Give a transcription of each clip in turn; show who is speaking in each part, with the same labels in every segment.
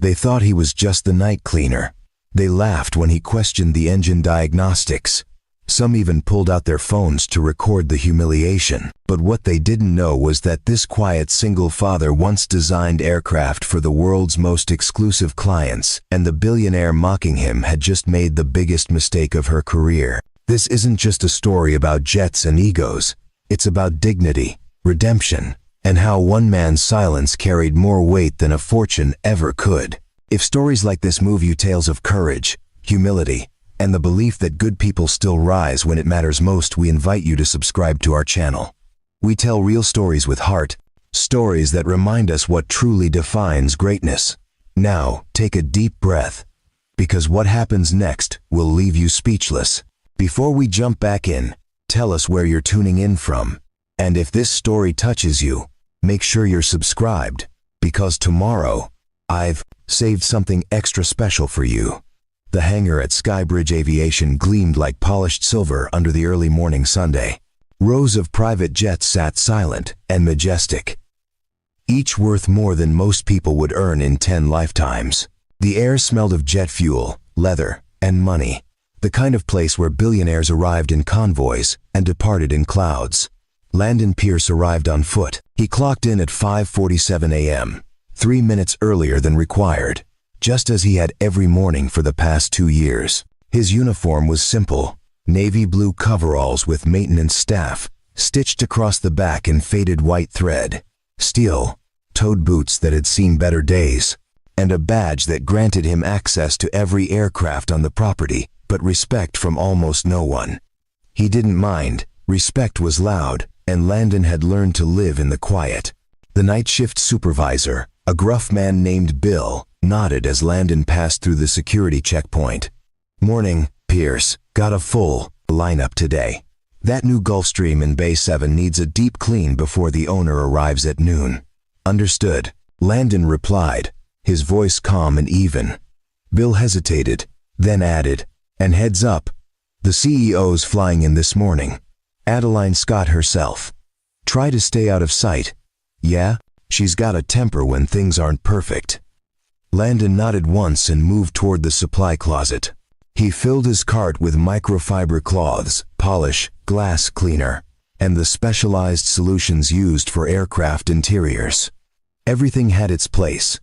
Speaker 1: They thought he was just the night cleaner. They laughed when he questioned the engine diagnostics. Some even pulled out their phones to record the humiliation. But what they didn't know was that this quiet single father once designed aircraft for the world's most exclusive clients, and the billionaire mocking him had just made the biggest mistake of her career. This isn't just a story about jets and egos. It's about dignity, redemption, and how one man's silence carried more weight than a fortune ever could. If stories like this move you, tales of courage, humility, and the belief that good people still rise when it matters most, we invite you to subscribe to our channel. We tell real stories with heart, stories that remind us what truly defines greatness. Now, take a deep breath, because what happens next will leave you speechless. Before we jump back in, tell us where you're tuning in from. And if this story touches you, make sure you're subscribed, because tomorrow, I've saved something extra special for you. The hangar at Skybridge Aviation gleamed like polished silver under the early morning Sunday. Rows of private jets sat silent and majestic, each worth more than most people would earn in 10 lifetimes. The air smelled of jet fuel, leather, and money, the kind of place where billionaires arrived in convoys and departed in clouds. Landon Pierce arrived on foot. He clocked in at 5:47 a.m., 3 minutes earlier than required, just as he had every morning for the past 2 years. His uniform was simple, navy blue coveralls with maintenance staff, stitched across the back in faded white thread, steel-toed boots that had seen better days, and a badge that granted him access to every aircraft on the property, but respect from almost no one. He didn't mind. Respect was loud, and Landon had learned to live in the quiet. The night shift supervisor, a gruff man named Bill, nodded as Landon passed through the security checkpoint. "Morning, Pierce. Got a full lineup today. That new Gulfstream in Bay 7 needs a deep clean before the owner arrives at noon." "Understood," Landon replied, his voice calm and even. Bill hesitated, then added, "And heads up, the CEO's flying in this morning. Adeline Scott herself. Try to stay out of sight. Yeah, she's got a temper when things aren't perfect." Landon nodded once and moved toward the supply closet. He filled his cart with microfiber cloths, polish, glass cleaner, and the specialized solutions used for aircraft interiors. Everything had its place.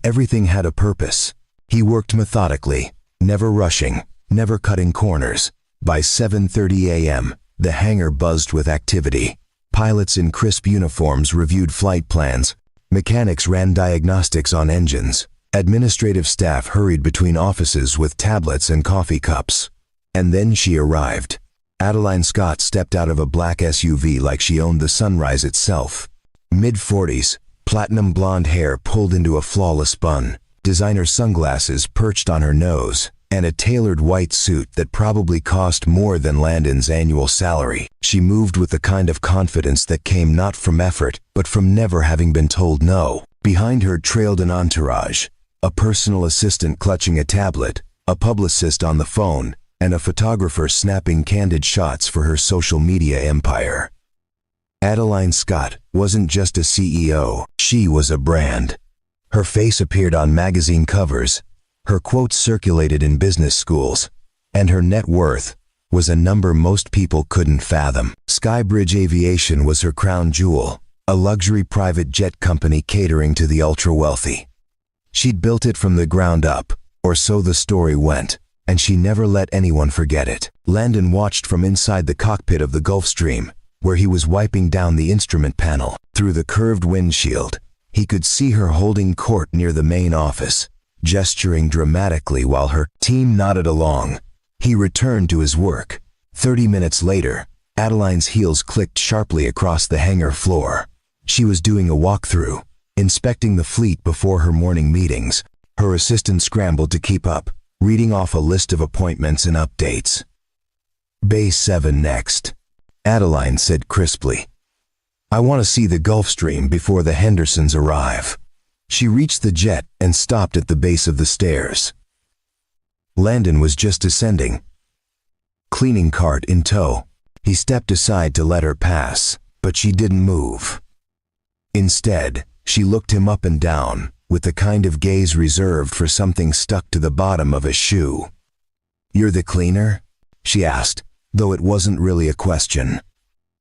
Speaker 1: Everything had a purpose. He worked methodically, never rushing, never cutting corners. By 7:30 a.m., the hangar buzzed with activity. Pilots in crisp uniforms reviewed flight plans. Mechanics ran diagnostics on engines. Administrative staff hurried between offices with tablets and coffee cups. And then she arrived. Adeline Scott stepped out of a black SUV like she owned the sunrise itself. Mid-40s, platinum blonde hair pulled into a flawless bun, designer sunglasses perched on her nose, and a tailored white suit that probably cost more than Landon's annual salary. She moved with the kind of confidence that came not from effort, but from never having been told no. Behind her trailed an entourage, a personal assistant clutching a tablet, a publicist on the phone, and a photographer snapping candid shots for her social media empire. Adeline Scott wasn't just a CEO, she was a brand. Her face appeared on magazine covers, her quotes circulated in business schools, and her net worth was a number most people couldn't fathom. Skybridge Aviation was her crown jewel, a luxury private jet company catering to the ultra-wealthy. She'd built it from the ground up, or so the story went, and she never let anyone forget it. Landon watched from inside the cockpit of the Gulfstream, where he was wiping down the instrument panel. Through the curved windshield, he could see her holding court near the main office, gesturing dramatically while her team nodded along. He returned to his work. 30 minutes later, Adeline's heels clicked sharply across the hangar floor. She was doing a walkthrough, inspecting the fleet before her morning meetings. Her assistant scrambled to keep up, reading off a list of appointments and updates. "Bay 7 next," Adeline said crisply. "I want to see the Gulfstream before the Hendersons arrive." She reached the jet and stopped at the base of the stairs. Landon was just descending, cleaning cart in tow. He stepped aside to let her pass, but she didn't move. Instead, she looked him up and down, with the kind of gaze reserved for something stuck to the bottom of a shoe. "You're the cleaner?" she asked, though it wasn't really a question.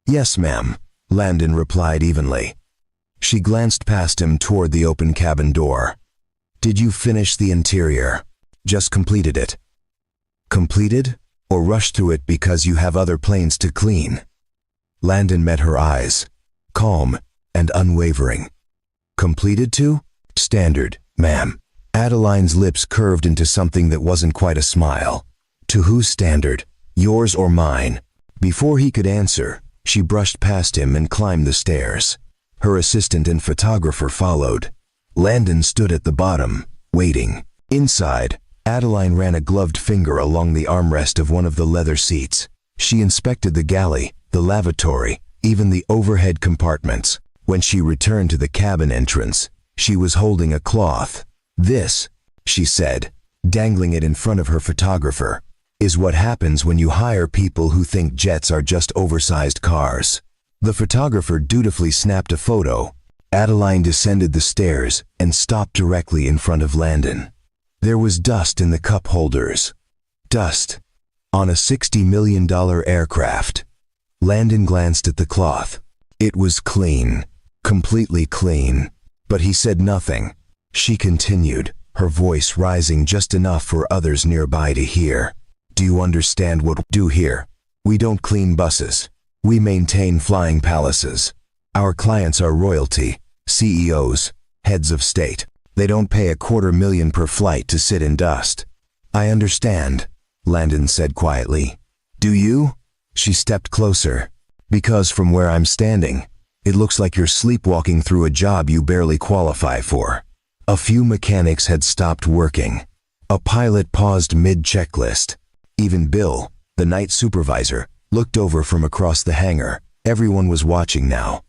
Speaker 1: "Yes, ma'am," Landon replied evenly. She glanced past him toward the open cabin door. "Did you finish the interior? Just completed it?" "Completed? Or rushed through it because you have other planes to clean?" Landon met her eyes, calm and unwavering. "Completed to? Standard, ma'am." Adeline's lips curved into something that wasn't quite a smile. "To whose standard? Yours or mine?" Before he could answer, she brushed past him and climbed the stairs. Her assistant and photographer followed. Landon stood at the bottom, waiting. Inside, Adeline ran a gloved finger along the armrest of one of the leather seats. She inspected the galley, the lavatory, even the overhead compartments. When she returned to the cabin entrance, she was holding a cloth. "This," she said, dangling it in front of her photographer, "is what happens when you hire people who think jets are just oversized cars." The photographer dutifully snapped a photo. Adeline descended the stairs and stopped directly in front of Landon. There was dust in the cup holders. Dust on a $60 million aircraft. Landon glanced at the cloth. It was clean, completely clean, but he said nothing. She continued, her voice rising just enough for others nearby to hear. "Do you understand what we do here? We don't clean buses. We maintain flying palaces. Our clients are royalty, CEOs, heads of state. They don't pay $250,000 per flight to sit in dust." "I understand," Landon said quietly. "Do you?" She stepped closer. "Because from where I'm standing, it looks like you're sleepwalking through a job you barely qualify for." A few mechanics had stopped working. A pilot paused mid-checklist. Even Bill, the night supervisor, looked over from across the hangar. Everyone was watching now.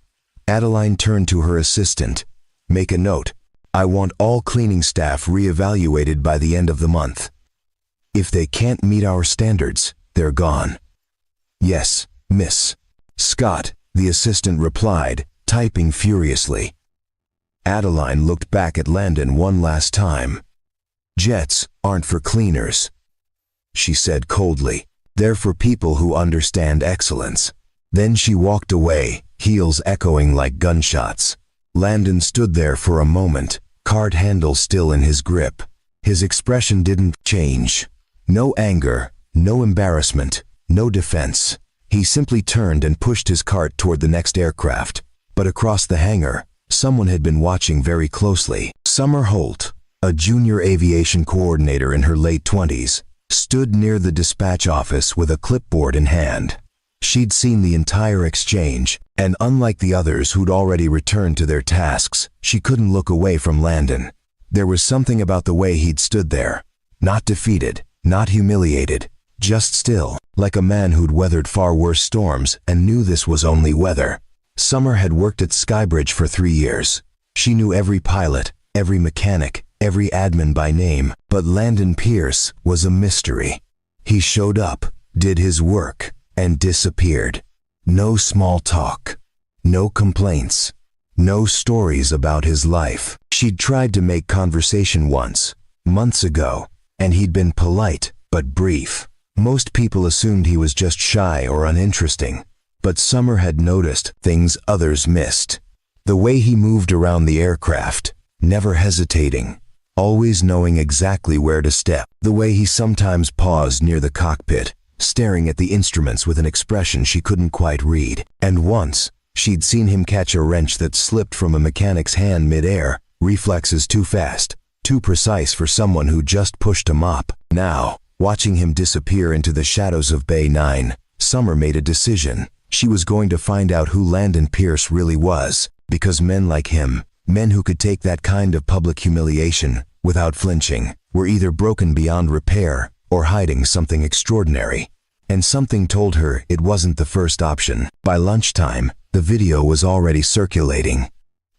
Speaker 1: Adeline turned to her assistant. "Make a note. I want all cleaning staff reevaluated by the end of the month. If they can't meet our standards, they're gone." "Yes, miss." "Scott," the assistant replied, typing furiously. Adeline looked back at Landon one last time. "Jets aren't for cleaners," she said coldly. "They're for people who understand excellence." Then she walked away, heels echoing like gunshots. Landon stood there for a moment, card handle still in his grip. His expression didn't change. No anger, no embarrassment, no defense. He simply turned and pushed his cart toward the next aircraft. But across the hangar, someone had been watching very closely. Summer Holt, a junior aviation coordinator in her late 20s, stood near the dispatch office with a clipboard in hand. She'd seen the entire exchange, and unlike the others who'd already returned to their tasks, she couldn't look away from Landon. There was something about the way he'd stood there. Not defeated, not humiliated, just still, like a man who'd weathered far worse storms and knew this was only weather. Summer had worked at Skybridge for 3 years. She knew every pilot, every mechanic, every admin by name, but Landon Pierce was a mystery. He showed up, did his work, and disappeared. No small talk, no complaints, no stories about his life. She'd tried to make conversation once, months ago, and he'd been polite, but brief. Most people assumed he was just shy or uninteresting, but Summer had noticed things others missed. The way he moved around the aircraft, never hesitating, always knowing exactly where to step. The way he sometimes paused near the cockpit, staring at the instruments with an expression she couldn't quite read. And once, she'd seen him catch a wrench that slipped from a mechanic's hand mid-air, reflexes too fast, too precise for someone who just pushed a mop. Now, watching him disappear into the shadows of Bay 9, Summer made a decision. She was going to find out who Landon Pierce really was, because men like him, men who could take that kind of public humiliation without flinching, were either broken beyond repair or hiding something extraordinary. And something told her it wasn't the first option. By lunchtime, the video was already circulating.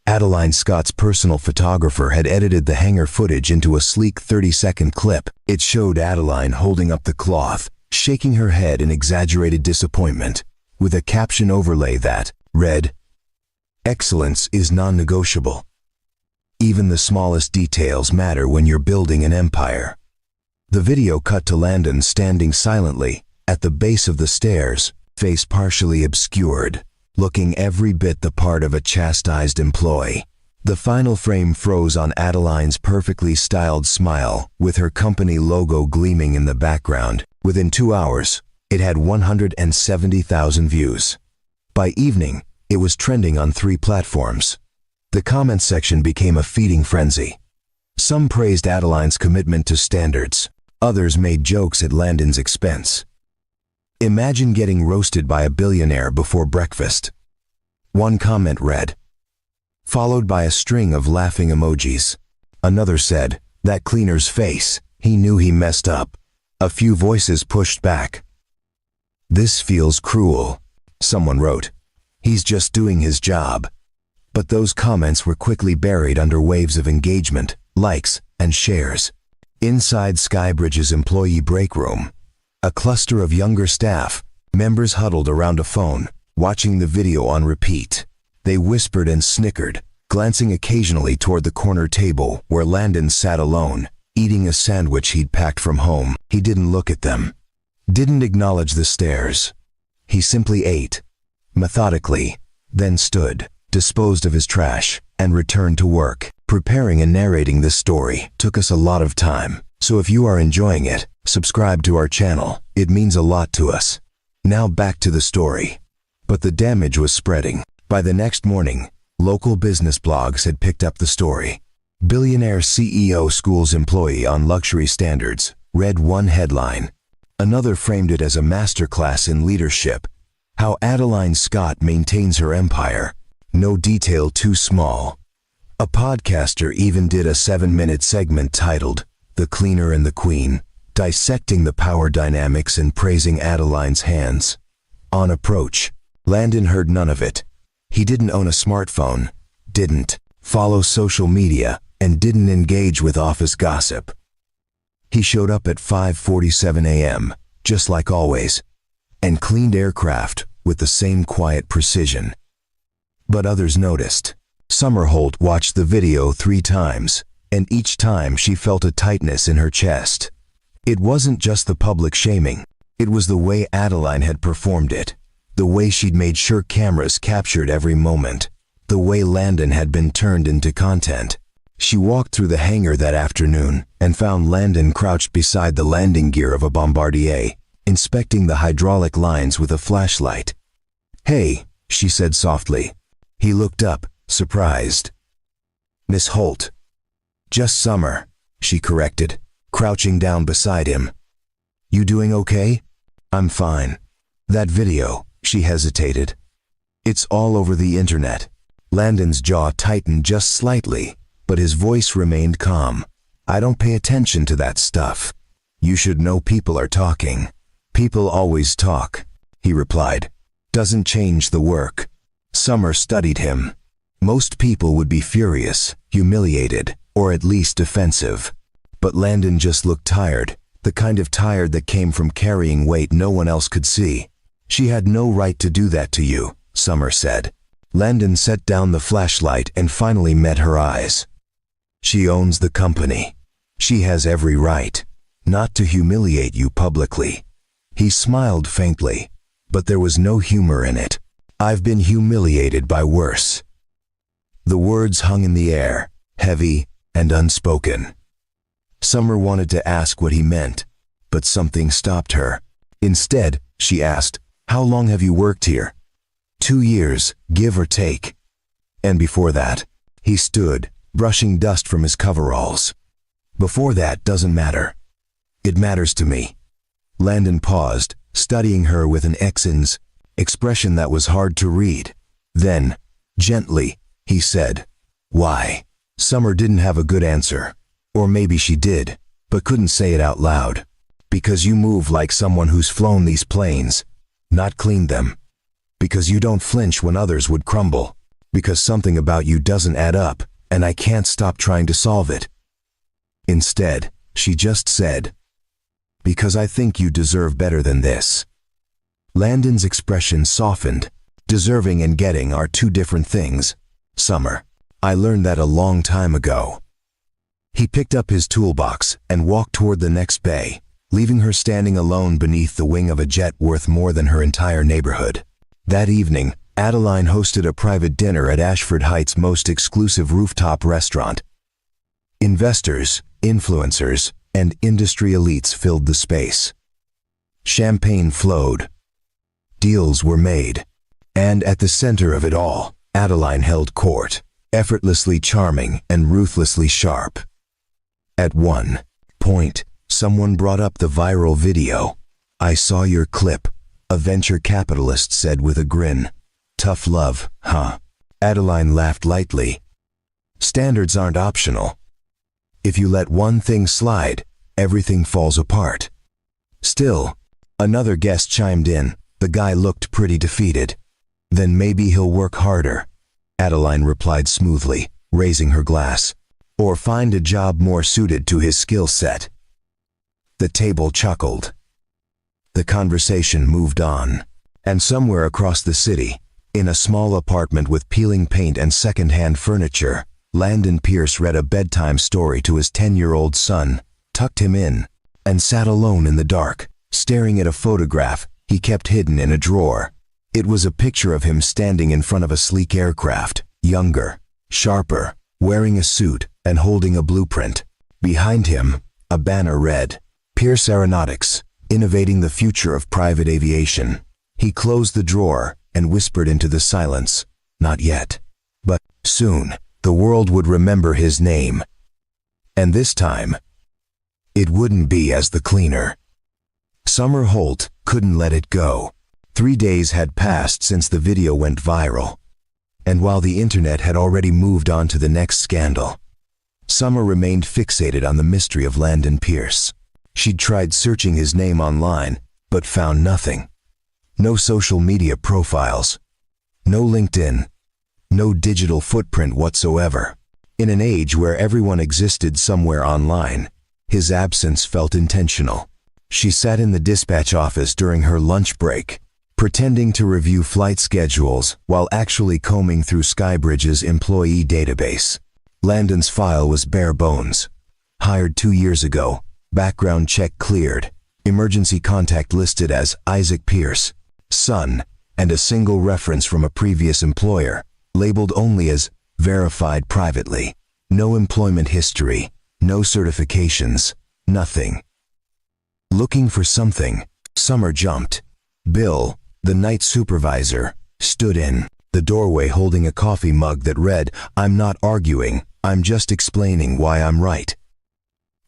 Speaker 1: Adeline Scott's personal photographer had edited the hangar footage into a sleek 30-second clip. It showed Adeline holding up the cloth, shaking her head in exaggerated disappointment, with a caption overlay that read, "Excellence is non-negotiable." Even the smallest details matter when you're building an empire. The video cut to Landon standing silently at the base of the stairs, face partially obscured, looking every bit the part of a chastised employee. The final frame froze on Adeline's perfectly styled smile, with her company logo gleaming in the background. Within 2 hours, it had 170,000 views. By evening, it was trending on 3 platforms. The comment section became a feeding frenzy. Some praised Adeline's commitment to standards. Others made jokes at Landon's expense. Imagine getting roasted by a billionaire before breakfast. One comment read, followed by a string of laughing emojis. Another said, that cleaner's face, he knew he messed up. A few voices pushed back. This feels cruel, someone wrote. He's just doing his job. But those comments were quickly buried under waves of engagement, likes, and shares. Inside Skybridge's employee break room, a cluster of younger staff members huddled around a phone, watching the video on repeat. They whispered and snickered, glancing occasionally toward the corner table where Landon sat alone, eating a sandwich he'd packed from home. He didn't look at them, didn't acknowledge the stares. He simply ate, methodically, then stood, disposed of his trash, and returned to work. Preparing and narrating this story took us a lot of time, so if you are enjoying it, subscribe to our channel. It means a lot to us. Now back to the story. But the damage was spreading. By the next morning, local business blogs had picked up the story. Billionaire CEO schools employee on luxury standards, read one headline. Another framed it as a masterclass in leadership. How Adeline Scott maintains her empire. No detail too small. A podcaster even did a 7-minute segment titled, The Cleaner and the Queen, dissecting the power dynamics and praising Adeline's hands. On approach, Landon heard none of it. He didn't own a smartphone, didn't follow social media, and didn't engage with office gossip. He showed up at 5:47 a.m., just like always, and cleaned aircraft with the same quiet precision. But others noticed. Summer Holt watched the video 3 times, and each time she felt a tightness in her chest. It wasn't just the public shaming. It was the way Adeline had performed it, the way she'd made sure cameras captured every moment, the way Landon had been turned into content. She walked through the hangar that afternoon and found Landon crouched beside the landing gear of a Bombardier, inspecting the hydraulic lines with a flashlight. "Hey," she said softly. He looked up, surprised. "Miss Holt." "Just Summer," she corrected, crouching down beside him. "You doing okay?" "I'm fine." "That video," she hesitated. "It's all over the internet." Landon's jaw tightened just slightly, but his voice remained calm. "I don't pay attention to that stuff. You should know people are talking." "People always talk," he replied. "Doesn't change the work." Summer studied him. Most people would be furious, humiliated, or at least defensive. But Landon just looked tired, the kind of tired that came from carrying weight no one else could see. "She had no right to do that to you," Summer said. Landon set down the flashlight and finally met her eyes. "She owns the company. She has every right not to humiliate you publicly." He smiled faintly, but there was no humor in it. "I've been humiliated by worse." The words hung in the air, heavy and unspoken. Summer wanted to ask what he meant, but something stopped her. Instead, she asked, "How long have you worked here?" 2 years, give or take." "And before that?" He stood, brushing dust from his coveralls. "Before that doesn't matter. It matters to me." Landon paused, studying her with an expression that was hard to read. Then, gently, he said, "Why?" Summer didn't have a good answer. Or maybe she did, but couldn't say it out loud. "Because you move like someone who's flown these planes, not cleaned them. Because you don't flinch when others would crumble. Because something about you doesn't add up, and I can't stop trying to solve it." Instead, she just said, "Because I think you deserve better than this." Landon's expression softened. Deserving and getting are 2 different things, Summer. I learned that a long time ago. He picked up his toolbox and walked toward the next bay, leaving her standing alone beneath the wing of a jet worth more than her entire neighborhood. That evening, Adeline hosted a private dinner at Ashford Heights' most exclusive rooftop restaurant. Investors, influencers, and industry elites filled the space. Champagne flowed. Deals were made. And at the center of it all, Adeline held court, effortlessly charming and ruthlessly sharp. At one point, someone brought up the viral video. "I saw your clip," a venture capitalist said with a grin. "Tough love, huh?" Adeline laughed lightly. Standards aren't optional. If you let one thing slide, everything falls apart. Still, another guest chimed in. The guy looked pretty defeated. "Then maybe he'll work harder," Adeline replied smoothly, raising her glass. "Or find a job more suited to his skill set." The table chuckled. The conversation moved on. And somewhere across the city, in a small apartment with peeling paint and second-hand furniture, Landon Pierce read a bedtime story to his 10-year-old son, tucked him in, and sat alone in the dark, staring at a photograph he kept hidden in a drawer. It was a picture of him standing in front of a sleek aircraft, younger, sharper, wearing a suit and holding a blueprint. Behind him, a banner read, "Pierce Aeronautics, innovating the future of private aviation." He closed the drawer and whispered into the silence, "Not yet. But soon, the world would remember his name. And this time, it wouldn't be as the cleaner." Summer Holt couldn't let it go. 3 days had passed since the video went viral. And while the internet had already moved on to the next scandal, Summer remained fixated on the mystery of Landon Pierce. She'd tried searching his name online, but found nothing. No social media profiles. No LinkedIn. No digital footprint whatsoever. In an age where everyone existed somewhere online, his absence felt intentional. She sat in the dispatch office during her lunch break, pretending to review flight schedules while actually combing through Skybridge's employee database. Landon's file was bare bones. Hired 2 years ago, background check cleared, emergency contact listed as Isaac Pierce, son, and a single reference from a previous employer, labeled only as verified privately. No employment history, no certifications, nothing. Looking for something, Summer jumped. Bill, the night supervisor, stood in the doorway holding a coffee mug that read, "I'm not arguing, I'm just explaining why I'm right."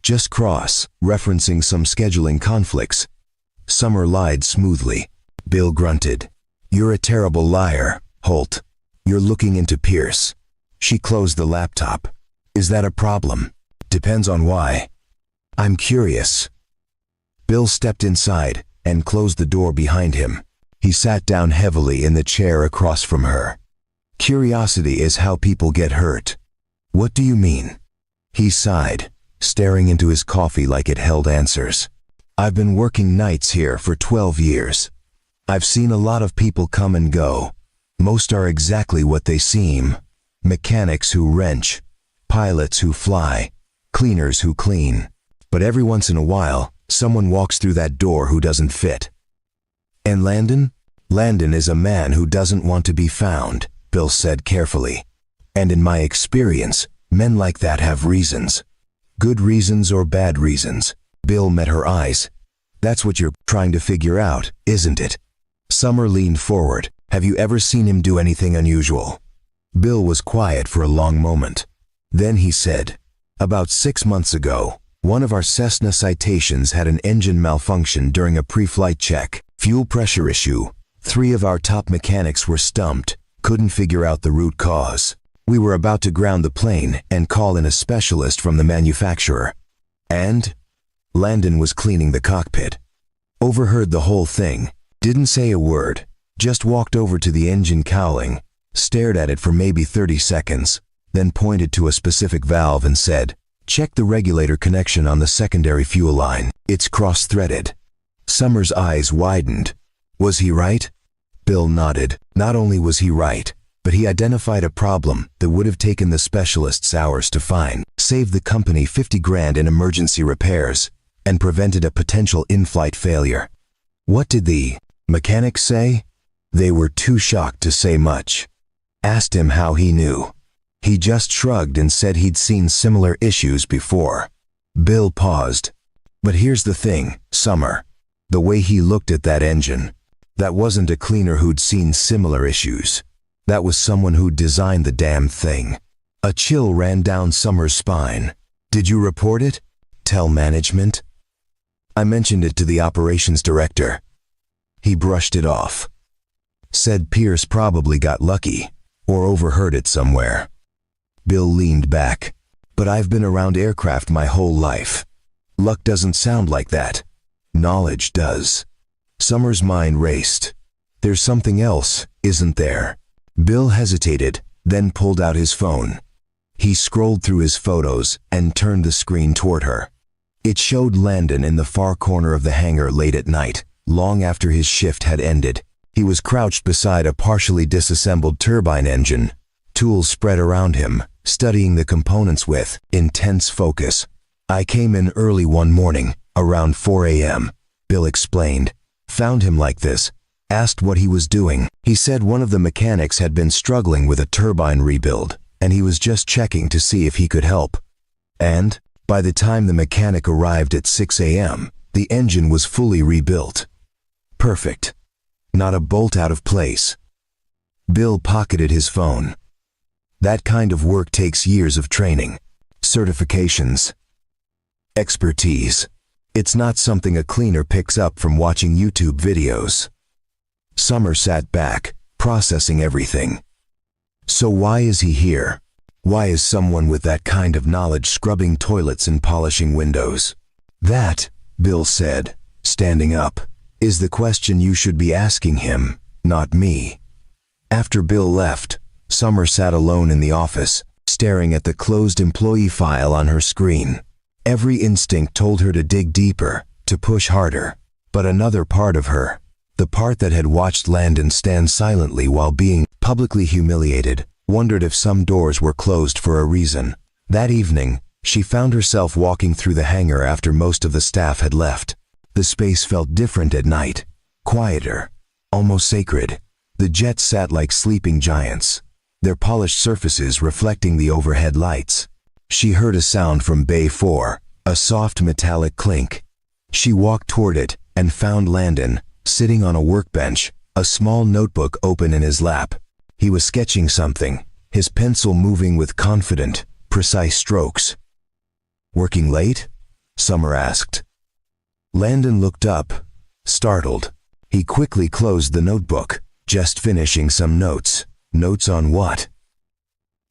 Speaker 1: Just referencing some scheduling conflicts. Summer lied smoothly. Bill grunted. "You're a terrible liar, Holt. You're looking into Pierce." She closed the laptop. "Is that a problem?" "Depends on why." "I'm curious." Bill stepped inside and closed the door behind him. He sat down heavily in the chair across from her. "Curiosity is how people get hurt." "What do you mean?" He sighed, staring into his coffee like it held answers. "I've been working nights here for 12 years. I've seen a lot of people come and go. Most are exactly what they seem. Mechanics who wrench, pilots who fly, cleaners who clean. But every once in a while, someone walks through that door who doesn't fit." "And Landon?" "Landon is a man who doesn't want to be found," Bill said carefully. "And in my experience, men like that have reasons. Good reasons or bad reasons." Bill met her eyes. "That's what you're trying to figure out, isn't it?" Summer leaned forward. "Have you ever seen him do anything unusual?" Bill was quiet for a long moment. Then he said, "About 6 months ago, one of our Cessna Citations had an engine malfunction during a pre-flight check. Fuel pressure issue. 3 of our top mechanics were stumped, couldn't figure out the root cause. We were about to ground the plane and call in a specialist from the manufacturer. And Landon was cleaning the cockpit. Overheard the whole thing, didn't say a word, just walked over to the engine cowling, stared at it for maybe 30 seconds, then pointed to a specific valve and said, 'Check the regulator connection on the secondary fuel line. It's cross-threaded.'" Summer's eyes widened. "Was he right?" Bill nodded. "Not only was he right, but he identified a problem that would have taken the specialists hours to find, saved the company 50 grand in emergency repairs, and prevented a potential in-flight failure. What did the mechanics say? They were too shocked to say much. Asked him how he knew. He just shrugged and said he'd seen similar issues before. Bill paused. But here's the thing, Summer. The way he looked at that engine, that wasn't a cleaner who'd seen similar issues. That was someone who'd designed the damn thing. A chill ran down Summer's spine. Did you report it? Tell management? I mentioned it to the operations director. He brushed it off. Said Pierce probably got lucky, or overheard it somewhere. Bill leaned back. But I've been around aircraft my whole life. Luck doesn't sound like that. Knowledge does. Summer's mind raced. There's something else, isn't there? Bill hesitated, then pulled out his phone. He scrolled through his photos and turned the screen toward her. It showed Landon in the far corner of the hangar late at night, long after his shift had ended. He was crouched beside a partially disassembled turbine engine, tools spread around him, studying the components with intense focus. I came in early one morning, around 4 a.m., Bill explained. Found him like this. Asked what he was doing. He said one of the mechanics had been struggling with a turbine rebuild, and he was just checking to see if he could help. And, by the time the mechanic arrived at 6 a.m., the engine was fully rebuilt. Perfect. Not a bolt out of place. Bill pocketed his phone. That kind of work takes years of training, certifications, expertise. It's not something a cleaner picks up from watching YouTube videos. Summer sat back, processing everything. So why is he here? Why is someone with that kind of knowledge scrubbing toilets and polishing windows? That, Bill said, standing up, is the question you should be asking him, not me. After Bill left, Summer sat alone in the office, staring at the closed employee file on her screen. Every instinct told her to dig deeper, to push harder. But another part of her, the part that had watched Landon stand silently while being publicly humiliated, wondered if some doors were closed for a reason. That evening, she found herself walking through the hangar after most of the staff had left. The space felt different at night, quieter, almost sacred. The jets sat like sleeping giants, their polished surfaces reflecting the overhead lights. She heard a sound from Bay 4, a soft metallic clink. She walked toward it and found Landon, sitting on a workbench, a small notebook open in his lap. He was sketching something, his pencil moving with confident, precise strokes. Working late? Summer asked. Landon looked up, startled. He quickly closed the notebook, just finishing some notes. Notes on what?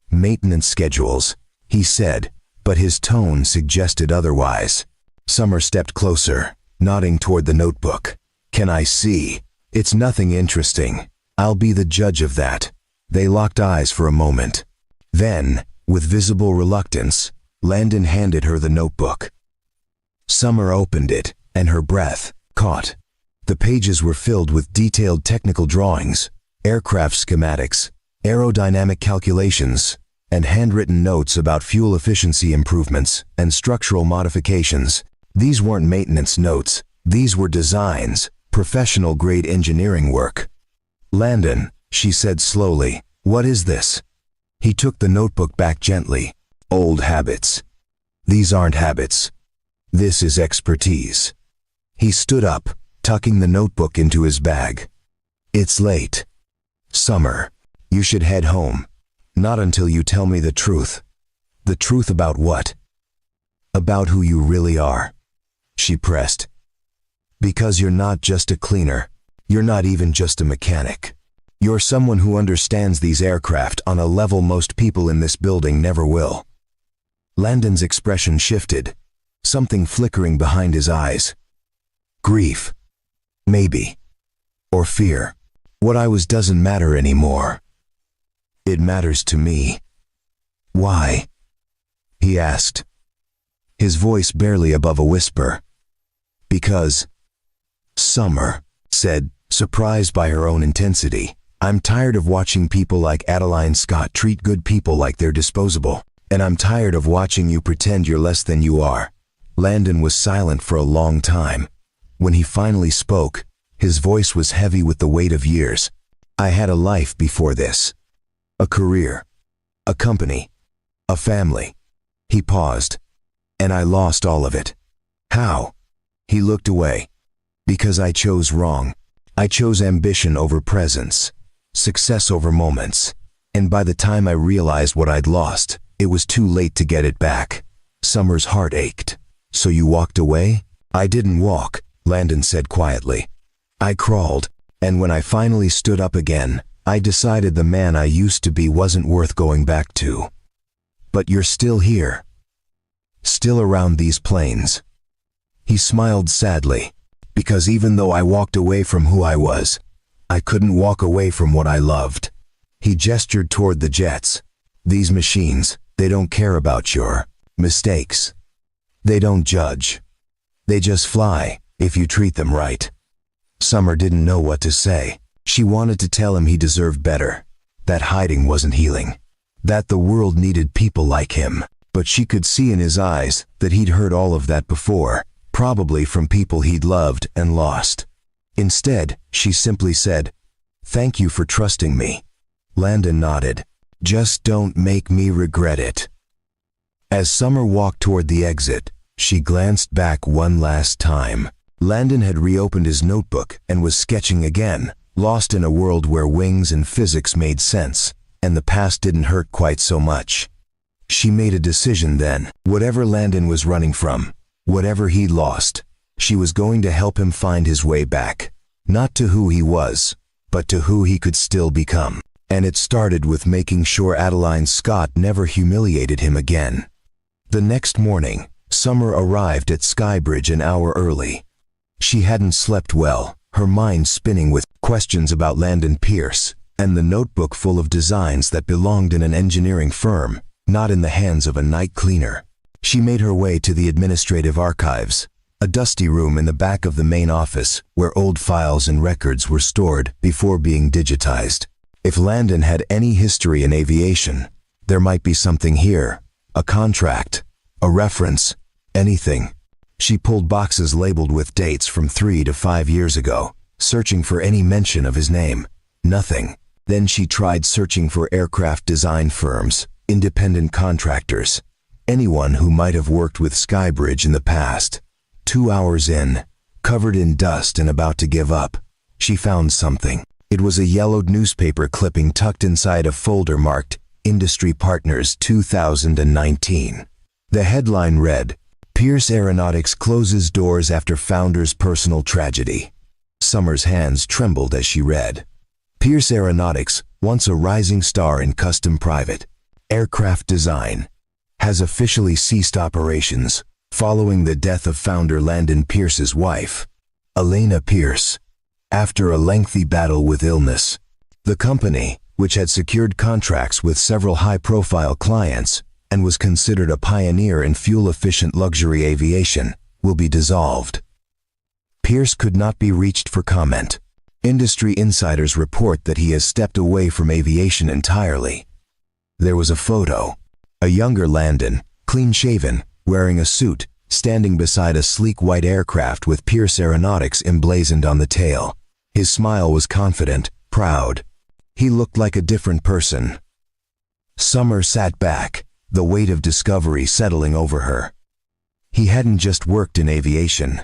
Speaker 1: Maintenance schedules, he said, but his tone suggested otherwise. Summer stepped closer, nodding toward the notebook. Can I see? It's nothing interesting. I'll be the judge of that. They locked eyes for a moment. Then, with visible reluctance, Landon handed her the notebook. Summer opened it, and her breath caught. The pages were filled with detailed technical drawings, aircraft schematics, aerodynamic calculations, and handwritten notes about fuel efficiency improvements and structural modifications. These weren't maintenance notes. These were designs, professional-grade engineering work. Landon, she said slowly, what is this? He took the notebook back gently. Old habits. These aren't habits. This is expertise. He stood up, tucking the notebook into his bag. It's late. Summer, you should head home. Not until you tell me the truth. The truth about what? About who you really are. She pressed. Because you're not just a cleaner. You're not even just a mechanic. You're someone who understands these aircraft on a level most people in this building never will. Landon's expression shifted, something flickering behind his eyes. Grief. Maybe. Or fear. What I was doesn't matter anymore. It matters to me. Why? He asked, his voice barely above a whisper. Because, Summer said, surprised by her own intensity. I'm tired of watching people like Adeline Scott treat good people like they're disposable. And I'm tired of watching you pretend you're less than you are." Landon was silent for a long time. When he finally spoke, his voice was heavy with the weight of years. "I had a life before this. A career. A company. A family." He paused. "And I lost all of it." "How?" He looked away. "Because I chose wrong. I chose ambition over presence, success over moments. And by the time I realized what I'd lost, it was too late to get it back." Summer's heart ached. "So you walked away?" "I didn't walk," Landon said quietly. "I crawled, and when I finally stood up again, I decided the man I used to be wasn't worth going back to." "But you're still here. Still around these plains." He smiled sadly. "Because even though I walked away from who I was, I couldn't walk away from what I loved." He gestured toward the jets. "These machines, they don't care about your mistakes. They don't judge. They just fly, if you treat them right." Summer didn't know what to say. She wanted to tell him he deserved better, that hiding wasn't healing, that the world needed people like him. But she could see in his eyes that he'd heard all of that before, probably from people he'd loved and lost. Instead, she simply said, "Thank you for trusting me." Landon nodded. "Just don't make me regret it." As Summer walked toward the exit, she glanced back one last time. Landon had reopened his notebook and was sketching again, lost in a world where wings and physics made sense, and the past didn't hurt quite so much. She made a decision then. Whatever Landon was running from, whatever he'd lost, she was going to help him find his way back. Not to who he was, but to who he could still become. And it started with making sure Adeline Scott never humiliated him again. The next morning, Summer arrived at Skybridge an hour early. She hadn't slept well, her mind spinning with questions about Landon Pierce, and the notebook full of designs that belonged in an engineering firm, not in the hands of a night cleaner. She made her way to the administrative archives, a dusty room in the back of the main office where old files and records were stored before being digitized. If Landon had any history in aviation, there might be something here, a contract, a reference, anything. She pulled boxes labeled with dates from 3 to 5 years ago, searching for any mention of his name. Nothing. Then she tried searching for aircraft design firms, independent contractors, anyone who might have worked with Skybridge in the past. 2 hours in, covered in dust and about to give up, she found something. It was a yellowed newspaper clipping tucked inside a folder marked Industry Partners 2019. The headline read, "Pierce Aeronautics closes doors after founder's personal tragedy." Summer's hands trembled as she read. Pierce Aeronautics, once a rising star in custom private aircraft design, has officially ceased operations following the death of founder Landon Pierce's wife, Elena Pierce, after a lengthy battle with illness. The company, which had secured contracts with several high-profile clients and was considered a pioneer in fuel-efficient luxury aviation, will be dissolved. Pierce could not be reached for comment. Industry insiders report that he has stepped away from aviation entirely. There was a photo. A younger Landon, clean-shaven, wearing a suit, standing beside a sleek white aircraft with Pierce Aeronautics emblazoned on the tail. His smile was confident, proud. He looked like a different person. Summer sat back, the weight of discovery settling over her. He hadn't just worked in aviation.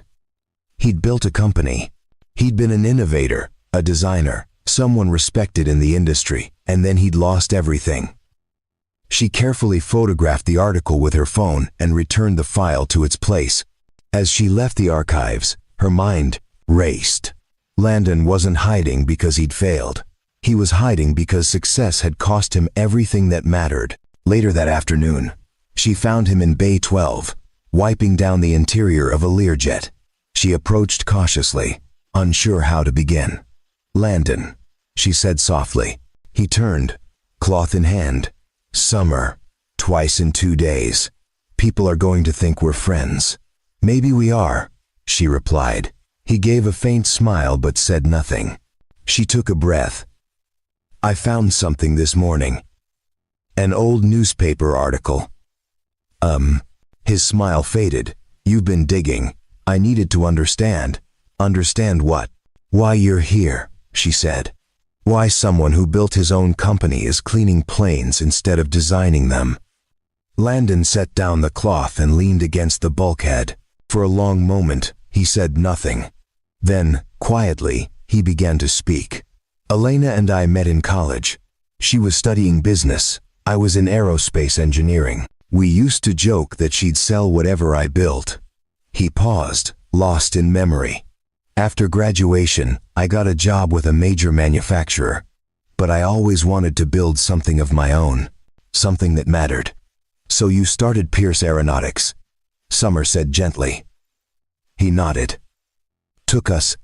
Speaker 1: He'd built a company. He'd been an innovator, a designer, someone respected in the industry, and then he'd lost everything. She carefully photographed the article with her phone and returned the file to its place. As she left the archives, her mind raced. Landon wasn't hiding because he'd failed. He was hiding because success had cost him everything that mattered. Later that afternoon, she found him in Bay 12, wiping down the interior of a Learjet. She approached cautiously, unsure how to begin. "Landon," she said softly. He turned, cloth in hand. "Summer, twice in 2 days. People are going to think we're friends." "Maybe we are," she replied. He gave a faint smile but said nothing. She took a breath. I found something this morning. An old newspaper article. His smile faded. You've been digging. I needed to understand. Understand what? Why you're here, she said. Why someone who built his own company is cleaning planes instead of designing them. Landon set down the cloth and leaned against the bulkhead. For a long moment, he said nothing. Then, quietly, he began to speak. Elena and I met in college. She was studying business. I was in aerospace engineering. We used to joke that she'd sell whatever I built. He paused, lost in memory. After graduation, I got a job with a major manufacturer. But I always wanted to build something of my own. Something that mattered. So you started Pierce Aeronautics, Summer said gently. He nodded. Took us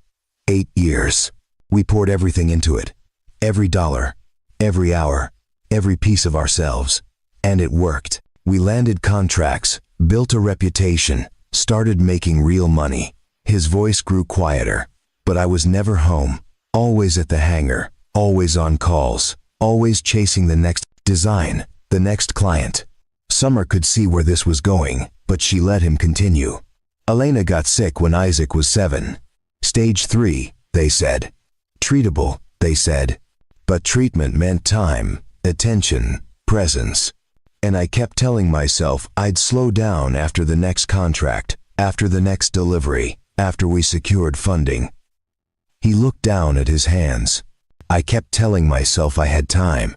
Speaker 1: 8 years. We poured everything into it. Every dollar, every hour, every piece of ourselves. And it worked. We landed contracts, built a reputation, started making real money. His voice grew quieter. But I was never home. Always at the hangar. Always on calls. Always chasing the next design, the next client. Summer could see where this was going, but she let him continue. Elena got sick when Isaac was 7. Stage 3, they said. Treatable, they said. But treatment meant time, attention, presence. And I kept telling myself I'd slow down after the next contract, after the next delivery, after we secured funding. He looked down at his hands. I kept telling myself I had time.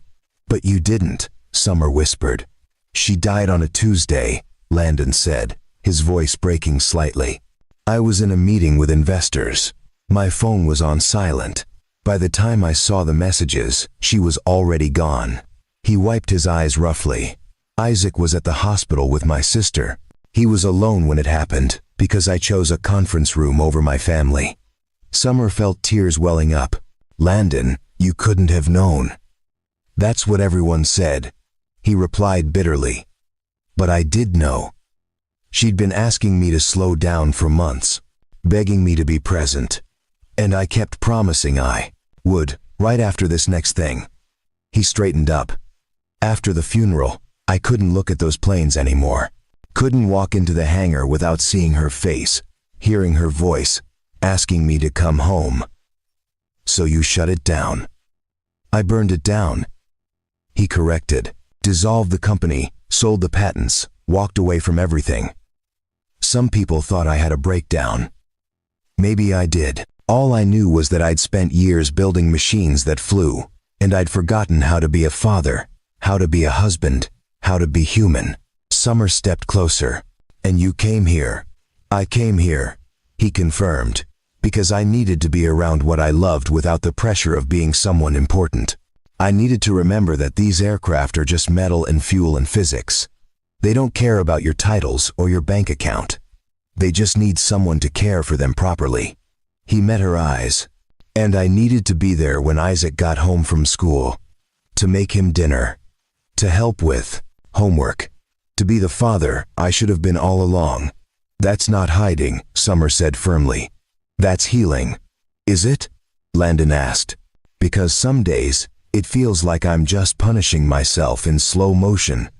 Speaker 1: But you didn't, Summer whispered. She died on a Tuesday, Landon said, his voice breaking slightly. I was in a meeting with investors. My phone was on silent. By the time I saw the messages, she was already gone. He wiped his eyes roughly. Isaac was at the hospital with my sister. He was alone when it happened, because I chose a conference room over my family. Summer felt tears welling up. Landon, you couldn't have known. That's what everyone said. He replied bitterly. But I did know. She'd been asking me to slow down for months, begging me to be present. And I kept promising I would, right after this next thing. He straightened up. After the funeral, I couldn't look at those planes anymore. Couldn't walk into the hangar without seeing her face, hearing her voice, asking me to come home. So you shut it down. I burned it down. He corrected. Dissolved the company, sold the patents, walked away from everything. Some people thought I had a breakdown. Maybe I did. All I knew was that I'd spent years building machines that flew, and I'd forgotten how to be a father, how to be a husband, how to be human. Summer stepped closer. And you came here. I came here, he confirmed, because I needed to be around what I loved without the pressure of being someone important. I needed to remember that these aircraft are just metal and fuel and physics. They don't care about your titles or your bank account. They just need someone to care for them properly. He met her eyes. And I needed to be there when Isaac got home from school. To make him dinner. To help with homework. To be the father I should have been all along. That's not hiding, Summer said firmly. That's healing. Is it? Landon asked. Because some days, it feels like I'm just punishing myself in slow motion.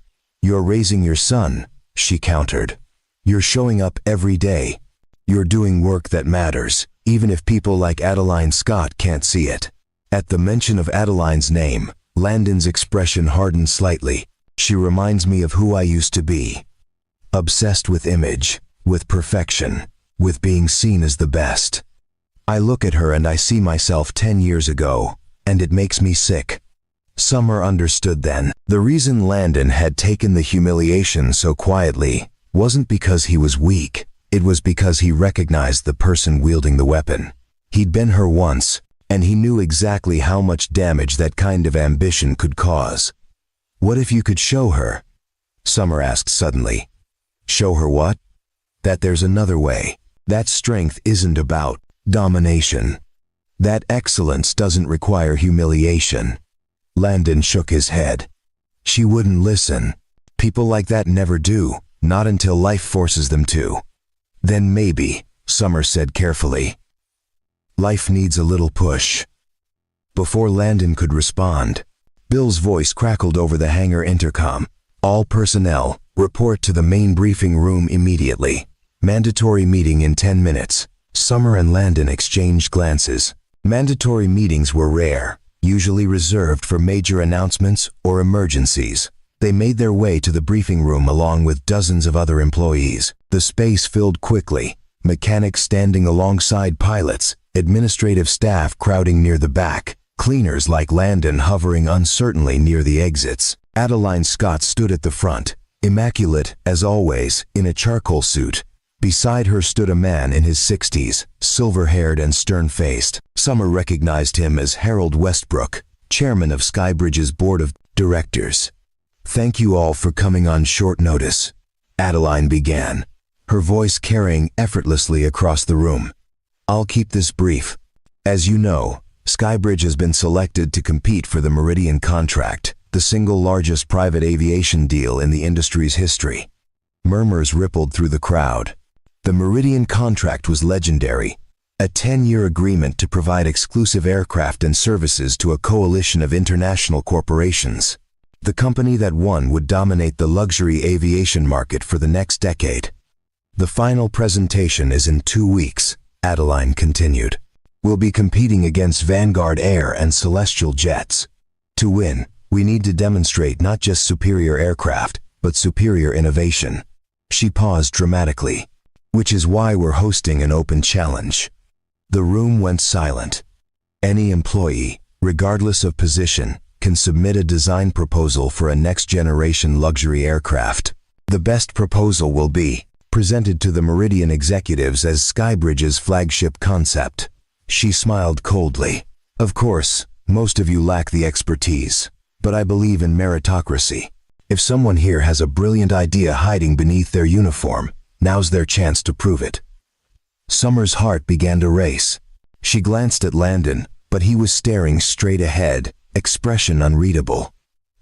Speaker 1: You're raising your son, she countered. You're showing up every day. You're doing work that matters, even if people like Adeline Scott can't see it. At the mention of Adeline's name, Landon's expression hardened slightly. She reminds me of who I used to be. Obsessed with image, with perfection, with being seen as the best. I look at her and I see myself 10 years ago, and it makes me sick. Summer understood then. The reason Landon had taken the humiliation so quietly wasn't because he was weak. It was because he recognized the person wielding the weapon. He'd been her once, and he knew exactly how much damage that kind of ambition could cause. What if you could show her? Summer asked suddenly. Show her what? That there's another way. That strength isn't about domination. That excellence doesn't require humiliation. Landon shook his head. She wouldn't listen. People like that never do, not until life forces them to. Then maybe, Summer said carefully. Life needs a little push. Before Landon could respond, Bill's voice crackled over the hangar intercom. All personnel, report to the main briefing room immediately. Mandatory meeting in 10 minutes. Summer and Landon exchanged glances. Mandatory meetings were rare, usually reserved for major announcements or emergencies. They made their way to the briefing room along with dozens of other employees. The space filled quickly, mechanics standing alongside pilots, administrative staff crowding near the back, cleaners like Landon hovering uncertainly near the exits. Adeline Scott stood at the front, immaculate, as always, in a charcoal suit. Beside her stood a man in his 60s, silver-haired and stern-faced. Summer recognized him as Harold Westbrook, chairman of Skybridge's board of directors. "Thank you all for coming on short notice," Adeline began, her voice carrying effortlessly across the room. "I'll keep this brief. As you know, Skybridge has been selected to compete for the Meridian contract, the single largest private aviation deal in the industry's history." Murmurs rippled through the crowd. The Meridian contract was legendary, a 10-year agreement to provide exclusive aircraft and services to a coalition of international corporations. The company that won would dominate the luxury aviation market for the next decade. "The final presentation is in 2 weeks," Adeline continued. "We'll be competing against Vanguard Air and Celestial Jets. To win, we need to demonstrate not just superior aircraft, but superior innovation." She paused dramatically. "Which is why we're hosting an open challenge." The room went silent. Any employee, regardless of position, can submit a design proposal for a next-generation luxury aircraft. The best proposal will be presented to the Meridian executives as Skybridge's flagship concept. She smiled coldly. "Of course, most of you lack the expertise, but I believe in meritocracy. If someone here has a brilliant idea hiding beneath their uniform, now's their chance to prove it." Summer's heart began to race. She glanced at Landon, but he was staring straight ahead, expression unreadable.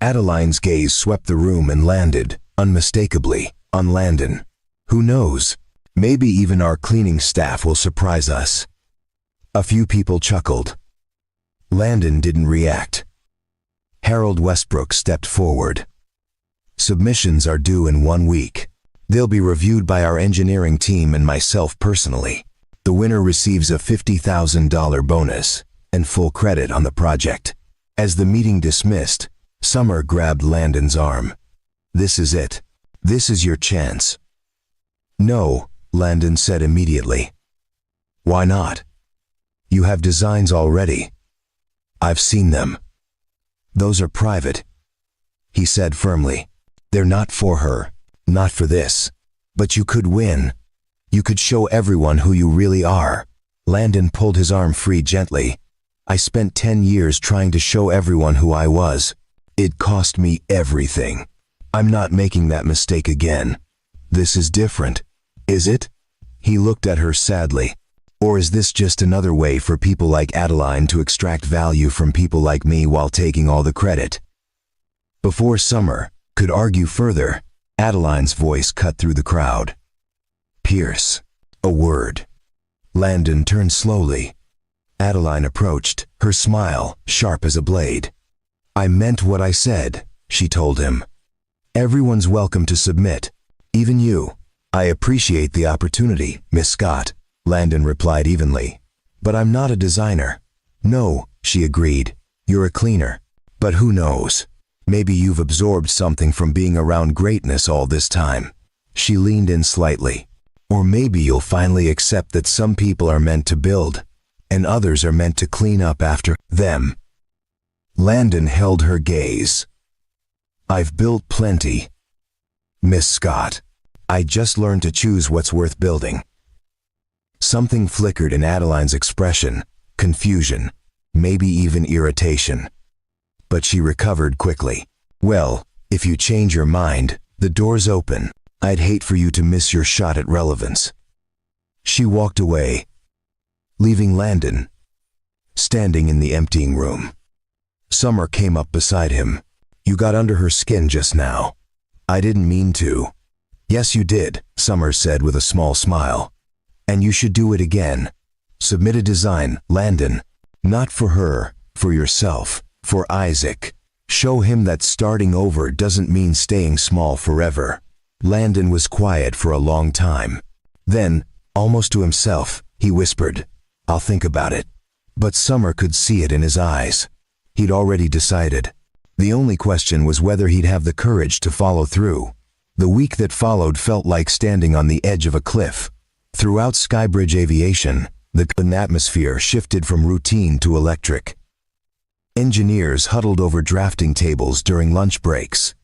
Speaker 1: Adeline's gaze swept the room and landed, unmistakably, on Landon. "Who knows? Maybe even our cleaning staff will surprise us." A few people chuckled. Landon didn't react. Harold Westbrook stepped forward. "Submissions are due in 1 week. They'll be reviewed by our engineering team and myself personally. The winner receives a $50,000 bonus and full credit on the project." As the meeting dismissed, Summer grabbed Landon's arm. "This is it. This is your chance." "No," Landon said immediately. "Why not?" "You have designs already. I've seen them. Those are private," he said firmly. "They're not for her. Not for this. But you could win. You could show everyone who you really are." Landon pulled his arm free gently. "I spent 10 years trying to show everyone who I was. It cost me everything. I'm not making that mistake again. This is different. Is it?" He looked at her sadly. "Or is this just another way for people like Adeline to extract value from people like me while taking all the credit?" Before Summer could argue further, Adeline's voice cut through the crowd. "Pierce. A word." Landon turned slowly. Adeline approached, her smile sharp as a blade. "I meant what I said," she told him. "Everyone's welcome to submit. Even you." "I appreciate the opportunity, Miss Scott," Landon replied evenly. "But I'm not a designer." "No," she agreed. "You're a cleaner. But who knows? Maybe you've absorbed something from being around greatness all this time." She leaned in slightly. "Or maybe you'll finally accept that some people are meant to build, and others are meant to clean up after them." Landon held her gaze. "I've built plenty, Miss Scott. I just learned to choose what's worth building." Something flickered in Adeline's expression, confusion, maybe even irritation. But she recovered quickly. "Well, if you change your mind, the door's open. I'd hate for you to miss your shot at relevance." She walked away, leaving Landon standing in the emptying room. Summer came up beside him. "You got under her skin just now." "I didn't mean to." "Yes, you did," Summer said with a small smile. "And you should do it again. Submit a design, Landon. Not for her, For yourself, for Isaac. Show him that starting over doesn't mean staying small forever. Landon was quiet for a long time. Then, almost to himself, he whispered, "I'll think about it." But Summer could see it in his eyes. He'd already decided. The only question was whether he'd have the courage to follow through. The week that followed felt like standing on the edge of a cliff. Throughout Skybridge Aviation, the atmosphere shifted from routine to electric. Engineers huddled over drafting tables during lunch breaks.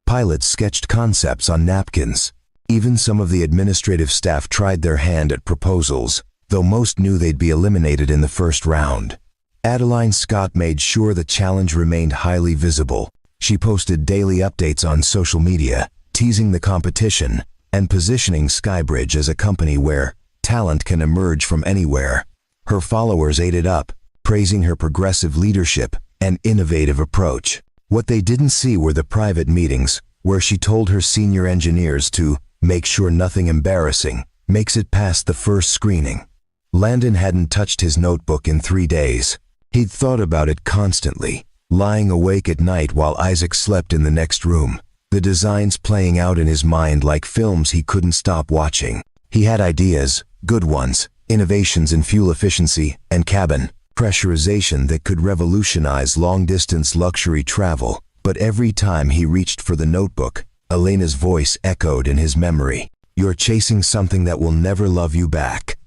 Speaker 1: Pilots sketched concepts on napkins. Even some of the administrative staff tried their hand at proposals, though most knew they'd be eliminated in the first round. Adeline Scott made sure the challenge remained highly visible. She posted daily updates on social media, teasing the competition, and positioning Skybridge as a company where talent can emerge from anywhere. Her followers ate it up, praising her progressive leadership and innovative approach. What they didn't see were the private meetings, where she told her senior engineers to make sure nothing embarrassing makes it past the first screening. Landon hadn't touched his notebook in 3 days. He'd thought about it constantly, lying awake at night while Isaac slept in the next room, the designs playing out in his mind like films he couldn't stop watching. He had ideas, good ones, innovations in fuel efficiency and cabin pressurization that could revolutionize long-distance luxury travel, but every time he reached for the notebook, Elena's voice echoed in his memory. "You're chasing something that will never love you back."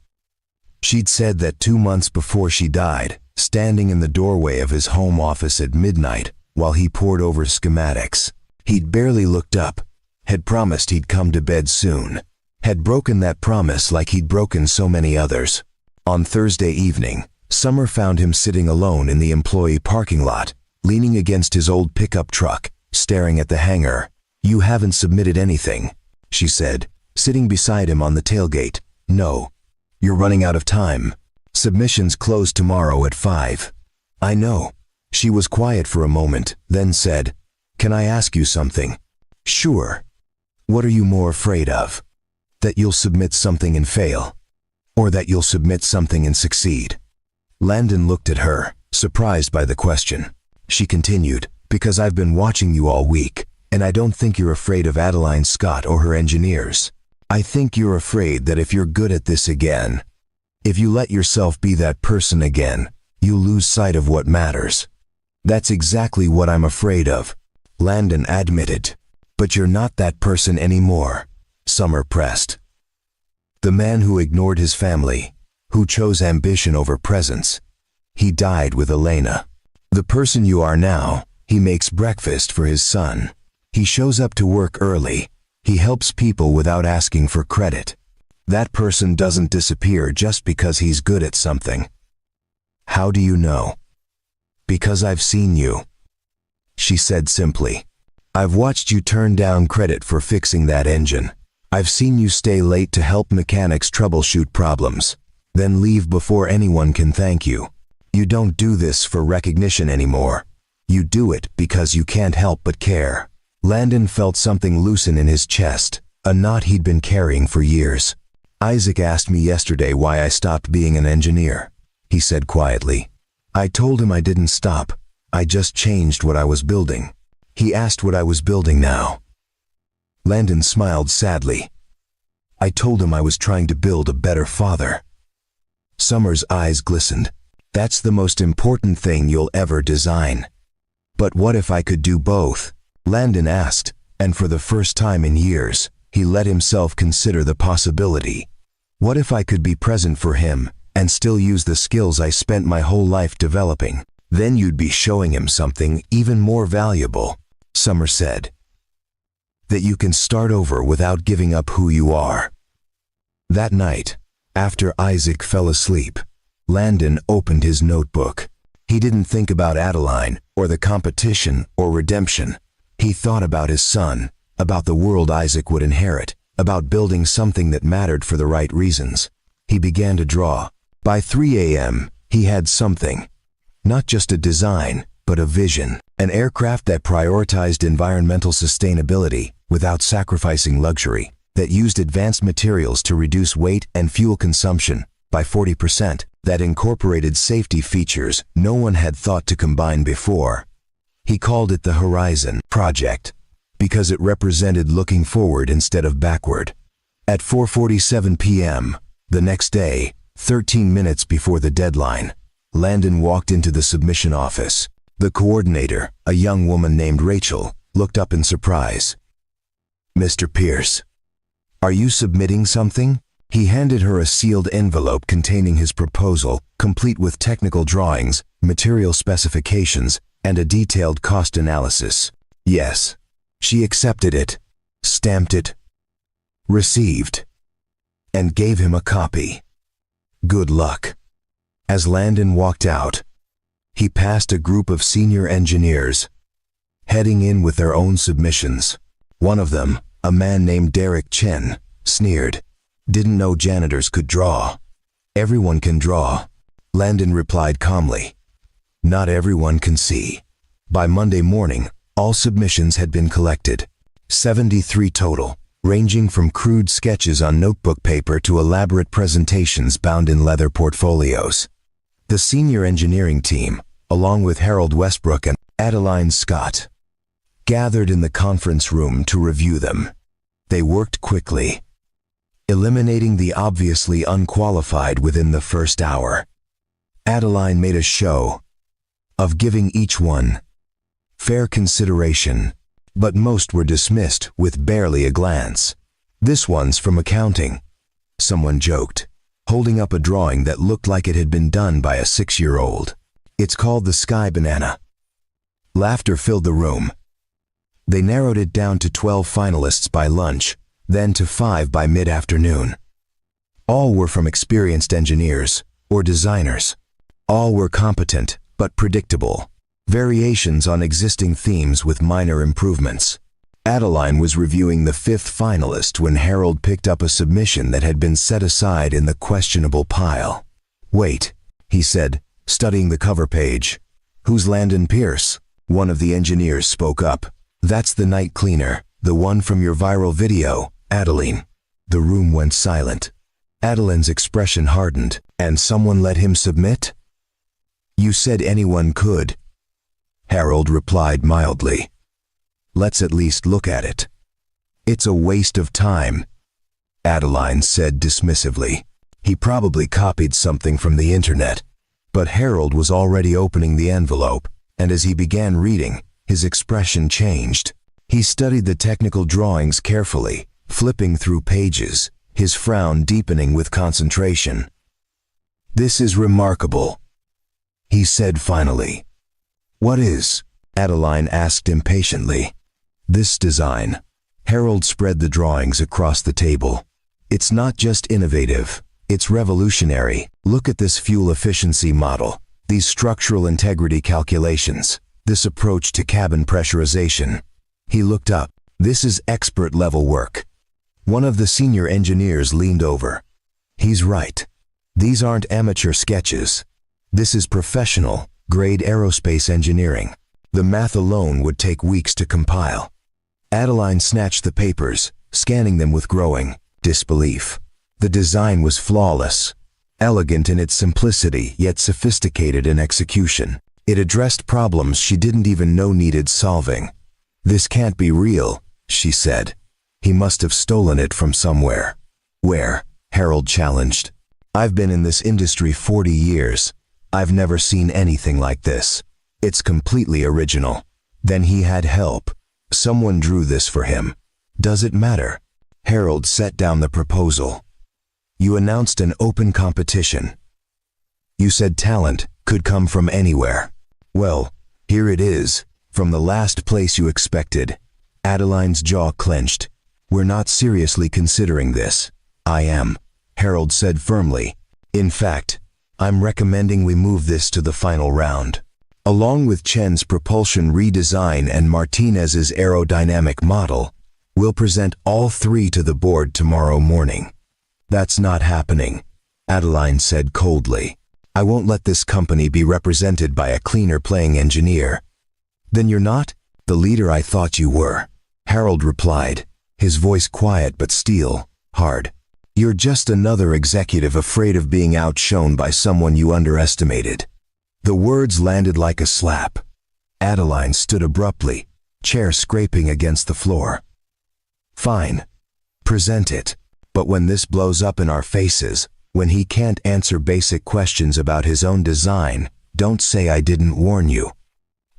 Speaker 1: She'd said that 2 months before she died, standing in the doorway of his home office at midnight while he pored over schematics. He'd barely looked up, had promised he'd come to bed soon, had broken that promise like he'd broken so many others. On Thursday evening, Summer found him sitting alone in the employee parking lot, leaning against his old pickup truck, staring at the hangar. "You haven't submitted anything," she said, sitting beside him on the tailgate. "No. You're running out of time. Submissions close tomorrow at 5. "I know." She was quiet for a moment, then said, "Can I ask you something?" "Sure." "What are you more afraid of? That you'll submit something and fail? Or that you'll submit something and succeed?" Landon looked at her, surprised by the question. She continued, "Because I've been watching you all week, and I don't think you're afraid of Adeline Scott or her engineers. I think you're afraid that if you're good at this again, if you let yourself be that person again, you'll lose sight of what matters." "That's exactly what I'm afraid of," Landon admitted. "But you're not that person anymore," Summer pressed. "The man who ignored his family, who chose ambition over presence, he died with Elena. The person you are now, he makes breakfast for his son. He shows up to work early. He helps people without asking for credit. That person doesn't disappear just because he's good at something." "How do you know?" "Because I've seen you," she said simply. "I've watched you turn down credit for fixing that engine. I've seen you stay late to help mechanics troubleshoot problems, then leave before anyone can thank you. You don't do this for recognition anymore. You do it because you can't help but care." Landon felt something loosen in his chest, a knot he'd been carrying for years. "Isaac asked me yesterday why I stopped being an engineer," he said quietly. "I told him I didn't stop. I just changed what I was building." He asked what I was building now. Landon smiled sadly. "I told him I was trying to build a better father." Summer's eyes glistened. "That's the most important thing you'll ever design." "But what if I could do both?" Landon asked, and for the first time in years, he let himself consider the possibility. "What if I could be present for him and still use the skills I spent my whole life developing? Then you'd be showing him something even more valuable," Summer said. "That you can start over without giving up who you are." That night, after Isaac fell asleep, Landon opened his notebook. He didn't think about Adeline or the competition or redemption. He thought about his son, about the world Isaac would inherit, about building something that mattered for the right reasons. He began to draw. By 3 a.m., he had something. Not just a design, but a vision. An aircraft that prioritized environmental sustainability without sacrificing luxury, that used advanced materials to reduce weight and fuel consumption by 40%, that incorporated safety features no one had thought to combine before. He called it the Horizon Project because it represented looking forward instead of backward. At 4:47 p.m. the next day, 13 minutes before the deadline, Landon walked into the submission office. The coordinator, a young woman named Rachel, looked up in surprise. "Mr. Pierce, are you submitting something?" He handed her a sealed envelope containing his proposal, complete with technical drawings, material specifications, and a detailed cost analysis. Yes. She accepted it, stamped it, received, and gave him a copy. Good luck. As Landon walked out, he passed a group of senior engineers, heading in with their own submissions. One of them, a man named Derek Chen, sneered. "Didn't know janitors could draw." "Everyone can draw," Landon replied calmly. "Not everyone can see." By Monday morning, all submissions had been collected. 73 total, ranging from crude sketches on notebook paper to elaborate presentations bound in leather portfolios. The senior engineering team, along with Harold Westbrook and Adeline Scott, gathered in the conference room to review them. They worked quickly, eliminating the obviously unqualified within the first hour. Adeline made a show of giving each one fair consideration, but most were dismissed with barely a glance. "This one's from accounting," someone joked, holding up a drawing that looked like it had been done by a 6-year-old. "It's called the Sky Banana." Laughter filled the room. They narrowed it down to 12 finalists by lunch, then to 5 by mid-afternoon. All were from experienced engineers or designers. All were competent but predictable, variations on existing themes with minor improvements. Adeline was reviewing the 5th finalist when Harold picked up a submission that had been set aside in the questionable pile. "Wait," he said, studying the cover page. "Who's Landon Pierce?" One of the engineers spoke up. "That's the night cleaner, the one from your viral video, Adeline." The room went silent. Adeline's expression hardened. "And someone let him submit?" "You said anyone could," Harold replied mildly. "Let's at least look at it." "It's a waste of time," Adeline said dismissively. He probably copied something from the internet. But Harold was already opening the envelope, and as he began reading, his expression changed. He studied the technical drawings carefully, flipping through pages, his frown deepening with concentration. "This is remarkable," he said finally. "What is?" Adeline asked impatiently. "This design." Harold spread the drawings across the table. "It's not just innovative, it's revolutionary. Look at this fuel efficiency model, these structural integrity calculations, this approach to cabin pressurization." He looked up. "This is expert-level work." One of the senior engineers leaned over. "He's right. These aren't amateur sketches. This is professional, grade aerospace engineering. The math alone would take weeks to compile." Adeline snatched the papers, scanning them with growing disbelief. The design was flawless, elegant in its simplicity yet sophisticated in execution. It addressed problems she didn't even know needed solving. "This can't be real," she said. "He must have stolen it from somewhere." "Where?" Harold challenged. "I've been in this industry 40 years. I've never seen anything like this. It's completely original." Then he had help. Someone drew this for him. "Does it matter?" Harold set down the proposal. "You announced an open competition. You said talent could come from anywhere. Well, here it is, from the last place you expected." Adeline's jaw clenched. "We're not seriously considering this." "I am," Harold said firmly. "In fact, I'm recommending we move this to the final round. Along with Chen's propulsion redesign and Martinez's aerodynamic model, we'll present all 3 to the board tomorrow morning." "That's not happening," Adeline said coldly. "I won't let this company be represented by a cleaner-playing engineer." "Then you're not the leader I thought you were," Harold replied, his voice quiet but steel, hard. You're just another executive afraid of being outshone by someone you underestimated." The words landed like a slap. Adeline stood abruptly, chair scraping against the floor. "Fine. Present it. But when this blows up in our faces, when he can't answer basic questions about his own design, don't say I didn't warn you."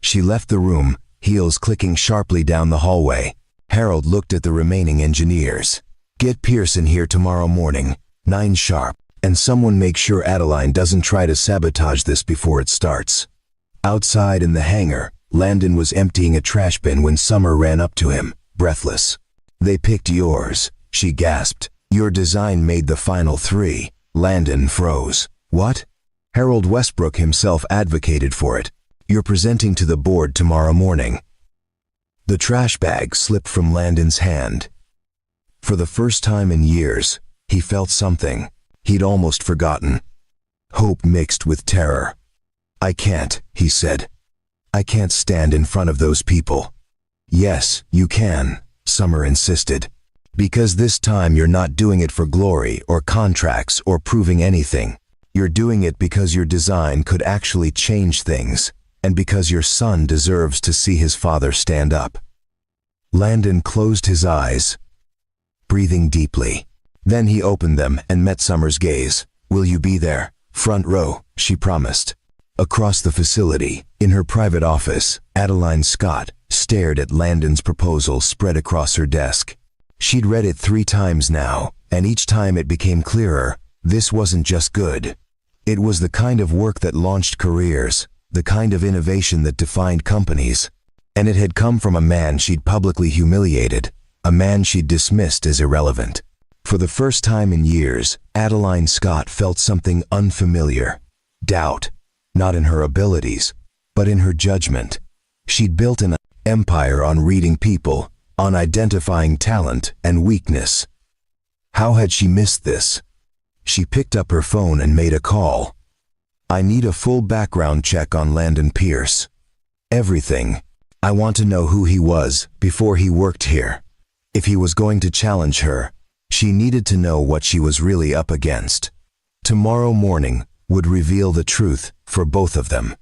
Speaker 1: She left the room, heels clicking sharply down the hallway. Harold looked at the remaining engineers. "Get Pearson here tomorrow morning, 9 sharp, and someone make sure Adeline doesn't try to sabotage this before it starts." Outside in the hangar, Landon was emptying a trash bin when Summer ran up to him, breathless. "They picked yours," she gasped. "Your design made the final 3. Landon froze. "What?" "Harold Westbrook himself advocated for it. You're presenting to the board tomorrow morning." The trash bag slipped from Landon's hand. For the first time in years, he felt something he'd almost forgotten. Hope mixed with terror. "I can't," he said. "I can't stand in front of those people." "Yes, you can," Summer insisted. "Because this time you're not doing it for glory or contracts or proving anything. You're doing it because your design could actually change things, and because your son deserves to see his father stand up." Landon closed his eyes, breathing deeply. Then he opened them and met Summer's gaze. "Will you be there? Front row," she promised. Across the facility, in her private office, Adeline Scott stared at Landon's proposal spread across her desk. She'd read it 3 times now, and each time it became clearer. This wasn't just good. It was the kind of work that launched careers, the kind of innovation that defined companies. And it had come from a man she'd publicly humiliated, a man she'd dismissed as irrelevant. For the first time in years, Adeline Scott felt something unfamiliar. Doubt, not in her abilities, but in her judgment. She'd built an empire on reading people, on identifying talent and weakness. How had she missed this? She picked up her phone and made a call. "I need a full background check on Landon Pierce. Everything. I want to know who he was before he worked here. If he was going to challenge her, she needed to know what she was really up against." Tomorrow morning would reveal the truth for both of them.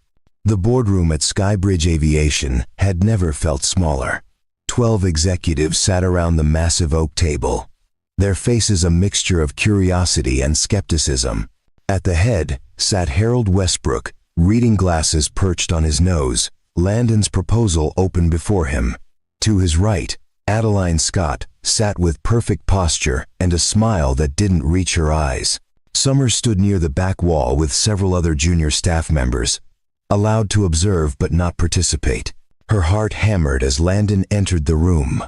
Speaker 1: The boardroom at Skybridge Aviation had never felt smaller. 12 executives sat around the massive oak table, their faces a mixture of curiosity and skepticism. At the head sat Harold Westbrook, reading glasses perched on his nose, Landon's proposal open before him. To his right, Adeline Scott sat with perfect posture and a smile that didn't reach her eyes. Summer stood near the back wall with several other junior staff members, allowed to observe but not participate. Her heart hammered as Landon entered the room,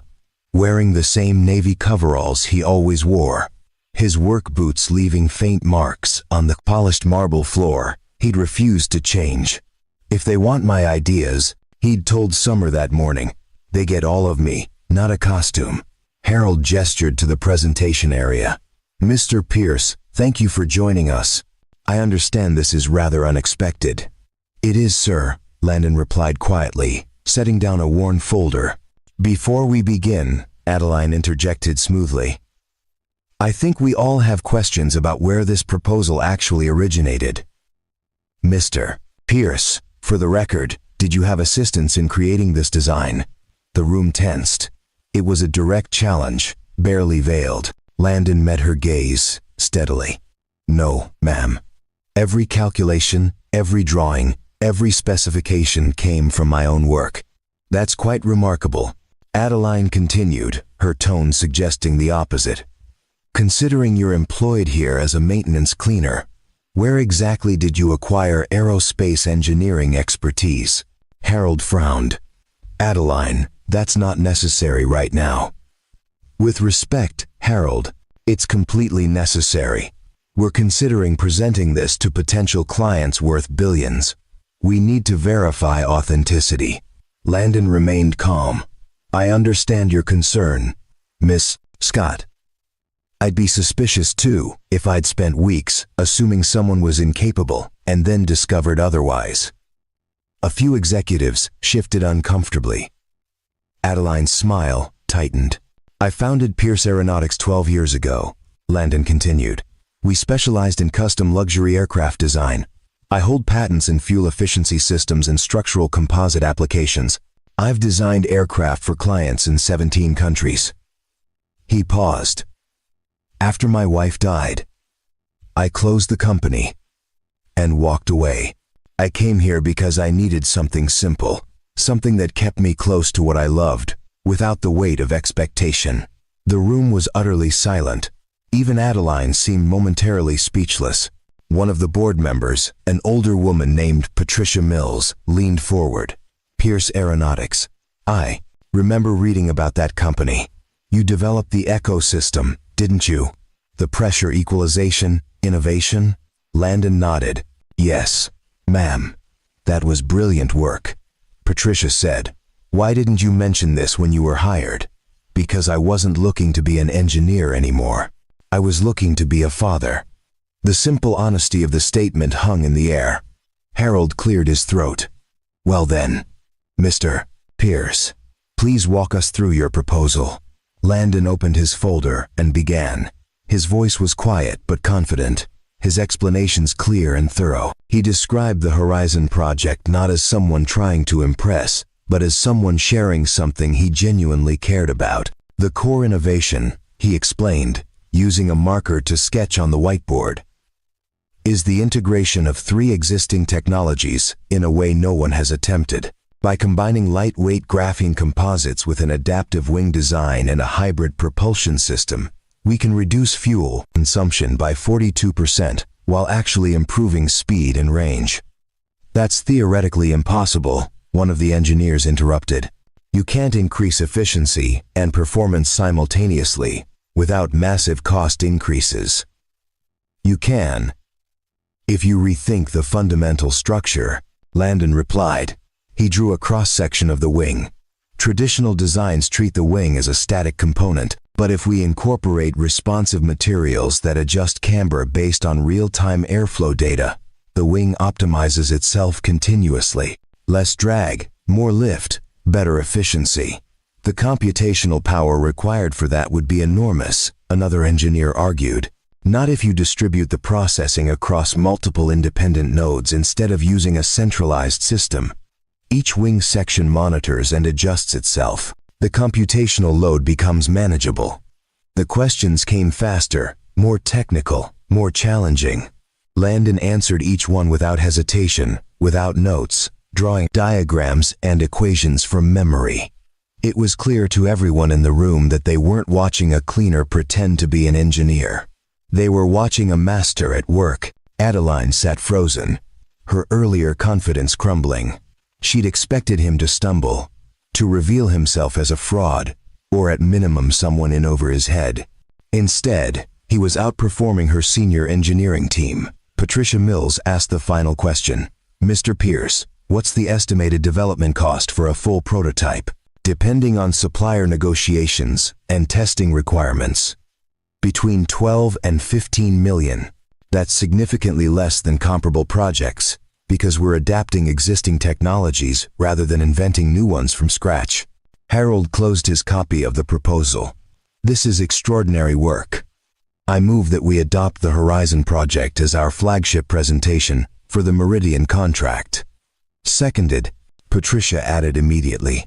Speaker 1: wearing the same navy coveralls he always wore, his work boots leaving faint marks on the polished marble floor. He'd refused to change. "If they want my ideas," he'd told Summer that morning, "they get all of me, not a costume." Harold gestured to the presentation area. "Mr. Pierce, thank you for joining us. I understand this is rather unexpected." "It is, sir," Landon replied quietly, setting down a worn folder. "Before we begin," Adeline interjected smoothly, "I think we all have questions about where this proposal actually originated. Mr. Pierce, for the record, did you have assistance in creating this design?" The room tensed. It was a direct challenge, barely veiled. Landon met her gaze steadily. "No, ma'am. Every calculation, every drawing, every specification came from my own work." "That's quite remarkable," Adeline continued, her tone suggesting the opposite. "Considering you're employed here as a maintenance cleaner, where exactly did you acquire aerospace engineering expertise?" Harold frowned. "Adeline, that's not necessary right now." "With respect, Harold, it's completely necessary. We're considering presenting this to potential clients worth billions. We need to verify authenticity." Landon remained calm. "I understand your concern, Miss Scott. I'd be suspicious too if I'd spent weeks assuming someone was incapable and then discovered otherwise." A few executives shifted uncomfortably. Adeline's smile tightened. "I founded Pierce Aeronautics 12 years ago," Landon continued. We specialized in custom luxury aircraft design. I hold patents in fuel efficiency systems and structural composite applications. I've designed aircraft for clients in 17 countries. He paused. After my wife died, I closed the company and walked away. I came here because I needed something simple, something that kept me close to what I loved, without the weight of expectation. The room was utterly silent. Even Adeline seemed momentarily speechless. One of the board members, an older woman named Patricia Mills, leaned forward. Pierce Aeronautics. I remember reading about that company. You developed the Echo system, didn't you? The pressure equalization, innovation? Landon nodded. Yes, ma'am. That was brilliant work. Patricia said. Why didn't you mention this when you were hired? Because I wasn't looking to be an engineer anymore. I was looking to be a father. The simple honesty of the statement hung in the air. Harold cleared his throat. Well then, Mr. Pierce, please walk us through your proposal. Landon opened his folder and began. His voice was quiet but confident, his explanations clear and thorough. He described the Horizon project not as someone trying to impress, but as someone sharing something he genuinely cared about. The core innovation, he explained, using a marker to sketch on the whiteboard, is the integration of 3 existing technologies in a way no one has attempted. By combining lightweight graphene composites with an adaptive wing design and a hybrid propulsion system, we can reduce fuel consumption by 42% while actually improving speed and range. That's theoretically impossible, one of the engineers interrupted. You can't increase efficiency and performance simultaneously without massive cost increases. You can, if you rethink the fundamental structure, Landon replied. He drew a cross-section of the wing. Traditional designs treat the wing as a static component, but if we incorporate responsive materials that adjust camber based on real-time airflow data, the wing optimizes itself continuously. Less drag, more lift, better efficiency. The computational power required for that would be enormous, another engineer argued. Not if you distribute the processing across multiple independent nodes instead of using a centralized system. Each wing section monitors and adjusts itself. The computational load becomes manageable. The questions came faster, more technical, more challenging. Landon answered each one without hesitation, without notes, drawing diagrams and equations from memory. It was clear to everyone in the room that they weren't watching a cleaner pretend to be an engineer. They were watching a master at work. Adeline sat frozen, her earlier confidence crumbling. She'd expected him to stumble, to reveal himself as a fraud, or at minimum someone in over his head. Instead, he was outperforming her senior engineering team. Patricia Mills asked the final question. Mr. Pierce, what's the estimated development cost for a full prototype? Depending on supplier negotiations and testing requirements, between 12 and 15 million. That's significantly less than comparable projects, because we're adapting existing technologies rather than inventing new ones from scratch. Harold closed his copy of the proposal. This is extraordinary work. I move that we adopt the Horizon project as our flagship presentation for the Meridian contract. Seconded, Patricia added immediately.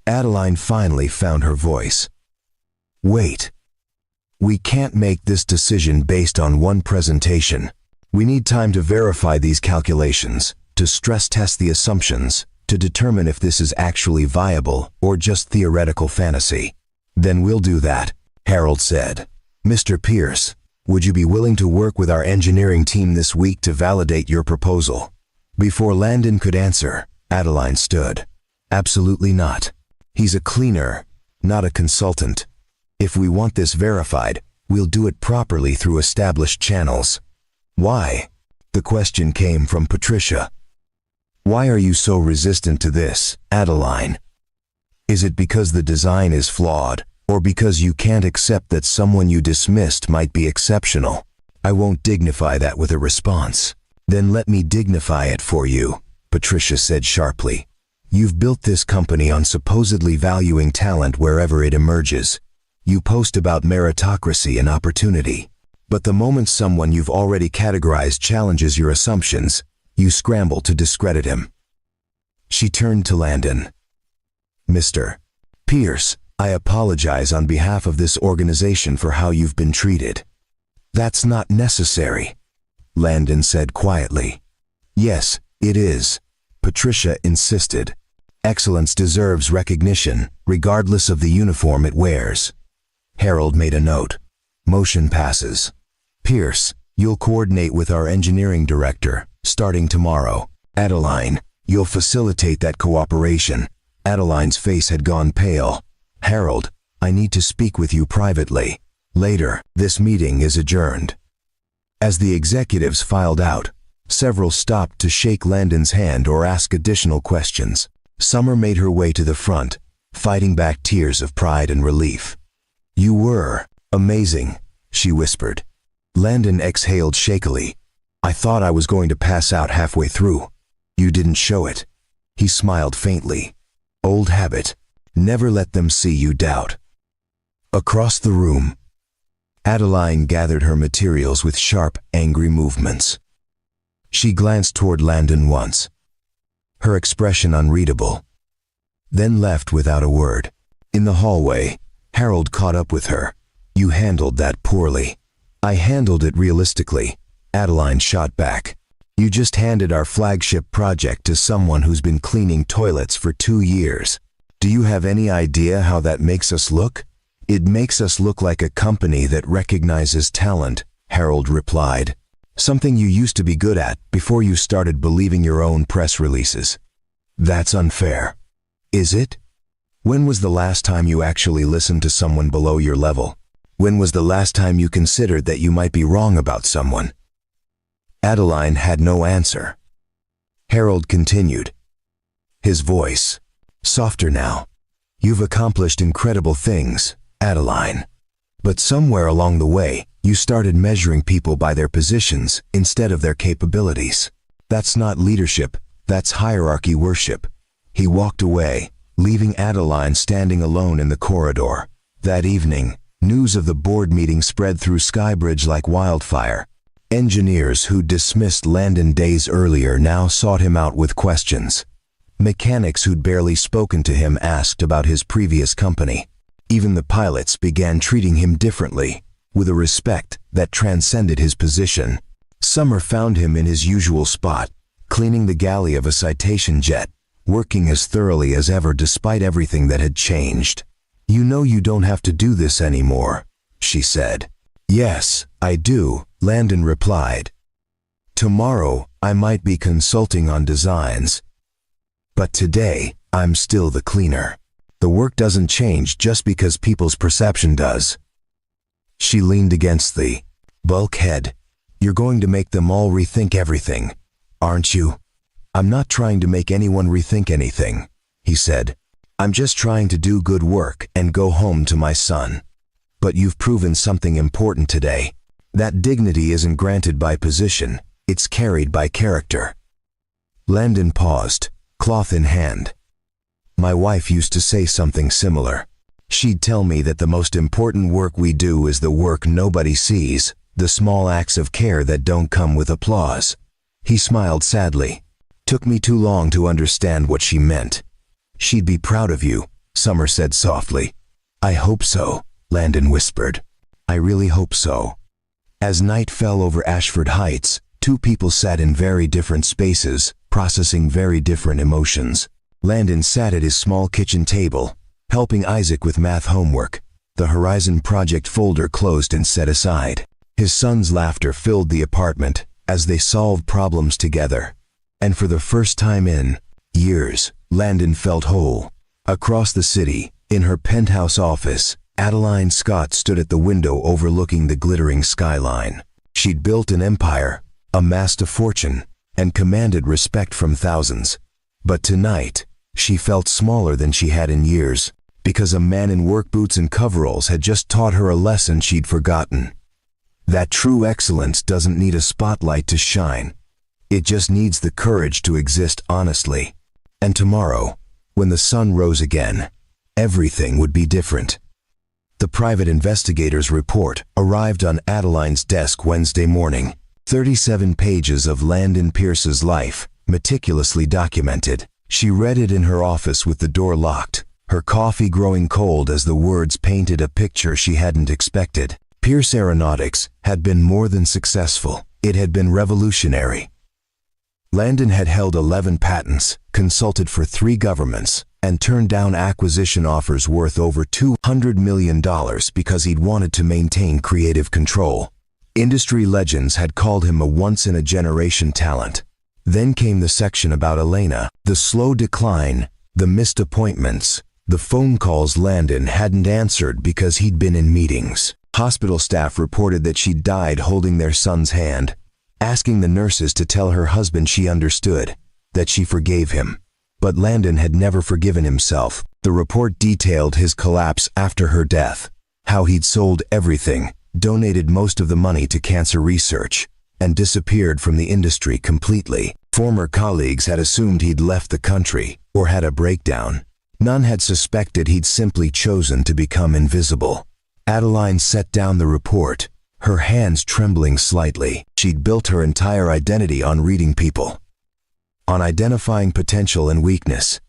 Speaker 1: Adeline finally found her voice. Wait. We can't make this decision based on one presentation. We need time to verify these calculations, to stress test the assumptions, to determine if this is actually viable or just theoretical fantasy. Then we'll do that, Harold said. Mr. Pierce, would you be willing to work with our engineering team this week to validate your proposal? Before Landon could answer, Adeline stood. Absolutely not. He's a cleaner, not a consultant. If we want this verified, we'll do it properly through established channels. Why? The question came from Patricia. Why are you so resistant to this, Adeline? Is it because the design is flawed, or because you can't accept that someone you dismissed might be exceptional? I won't dignify that with a response. Then let me dignify it for you, Patricia said sharply. You've built this company on supposedly valuing talent wherever it emerges. You post about meritocracy and opportunity. But the moment someone you've already categorized challenges your assumptions, you scramble to discredit him. She turned to Landon. Mr. Pierce, I apologize on behalf of this organization for how you've been treated. That's not necessary, Landon said quietly. Yes, it is, Patricia insisted. Excellence deserves recognition, regardless of the uniform it wears. Harold made a note. Motion passes. Pierce, you'll coordinate with our engineering director, starting tomorrow. Adeline, you'll facilitate that cooperation. Adeline's face had gone pale. Harold, I need to speak with you privately. Later, this meeting is adjourned. As the executives filed out, several stopped to shake Landon's hand or ask additional questions. Summer made her way to the front, fighting back tears of pride and relief. You were amazing, she whispered. Landon exhaled shakily. I thought I was going to pass out halfway through. You didn't show it. He smiled faintly. Old habit. Never let them see you doubt. Across the room, Adeline gathered her materials with sharp, angry movements. She glanced toward Landon once, her expression unreadable, then left without a word. In the hallway, Harold caught up with her. You handled that poorly. I handled it realistically, Adeline shot back. You just handed our flagship project to someone who's been cleaning toilets for 2 years. Do you have any idea how that makes us look? It makes us look like a company that recognizes talent, Harold replied. Something you used to be good at before you started believing your own press releases. That's unfair. Is it? When was the last time you actually listened to someone below your level? When was the last time you considered that you might be wrong about someone? Adeline had no answer. Harold continued, his voice softer now. You've accomplished incredible things, Adeline. But somewhere along the way, you started measuring people by their positions instead of their capabilities. That's not leadership, that's hierarchy worship. He walked away, leaving Adeline standing alone in the corridor. That evening, news of the board meeting spread through Skybridge like wildfire. Engineers who dismissed Landon days earlier now sought him out with questions. Mechanics who'd barely spoken to him asked about his previous company. Even the pilots began treating him differently, with a respect that transcended his position. Summer found him in his usual spot, cleaning the galley of a Citation jet, working as thoroughly as ever despite everything that had changed. You know you don't have to do this anymore, she said. Yes, I do, Landon replied. Tomorrow, I might be consulting on designs. But today, I'm still the cleaner. The work doesn't change just because people's perception does. She leaned against the bulkhead. You're going to make them all rethink everything, aren't you? I'm not trying to make anyone rethink anything, he said. I'm just trying to do good work and go home to my son. But you've proven something important today. That dignity isn't granted by position, it's carried by character. Landon paused, cloth in hand. My wife used to say something similar. She'd tell me that the most important work we do is the work nobody sees, the small acts of care that don't come with applause. He smiled sadly. Took me too long to understand what she meant. She'd be proud of you, Summer said softly. I hope so, Landon whispered. I really hope so. As night fell over Ashford Heights, two people sat in very different spaces, processing very different emotions. Landon sat at his small kitchen table, helping Isaac with math homework. The Horizon Project folder closed and set aside. His son's laughter filled the apartment as they solved problems together. And for the first time in years, Landon felt whole. Across the city, in her penthouse office, Adeline Scott stood at the window overlooking the glittering skyline. She'd built an empire, amassed a fortune, and commanded respect from thousands. But tonight, she felt smaller than she had in years, because a man in work boots and coveralls had just taught her a lesson she'd forgotten. That true excellence doesn't need a spotlight to shine. It just needs the courage to exist honestly. And tomorrow, when the sun rose again, everything would be different. The private investigator's report arrived on Adeline's desk Wednesday morning. 37 pages of Landon Pierce's life, meticulously documented. She read it in her office with the door locked, her coffee growing cold as the words painted a picture she hadn't expected. Pierce Aeronautics had been more than successful. It had been revolutionary. Landon had held 11 patents, consulted for 3 governments, and turned down acquisition offers worth over $200 million because he'd wanted to maintain creative control. Industry legends had called him a once-in-a-generation talent. Then came the section about Elena, the slow decline, the missed appointments, the phone calls Landon hadn't answered because he'd been in meetings. Hospital staff reported that she'd died holding their son's hand, asking the nurses to tell her husband she understood, that she forgave him. But Landon had never forgiven himself. The report detailed his collapse after her death, how he'd sold everything, donated most of the money to cancer research, and disappeared from the industry completely. Former colleagues had assumed he'd left the country or had a breakdown. None had suspected he'd simply chosen to become invisible. Adeline set down the report, her hands trembling slightly. She'd built her entire identity on reading people, on identifying potential and weakness.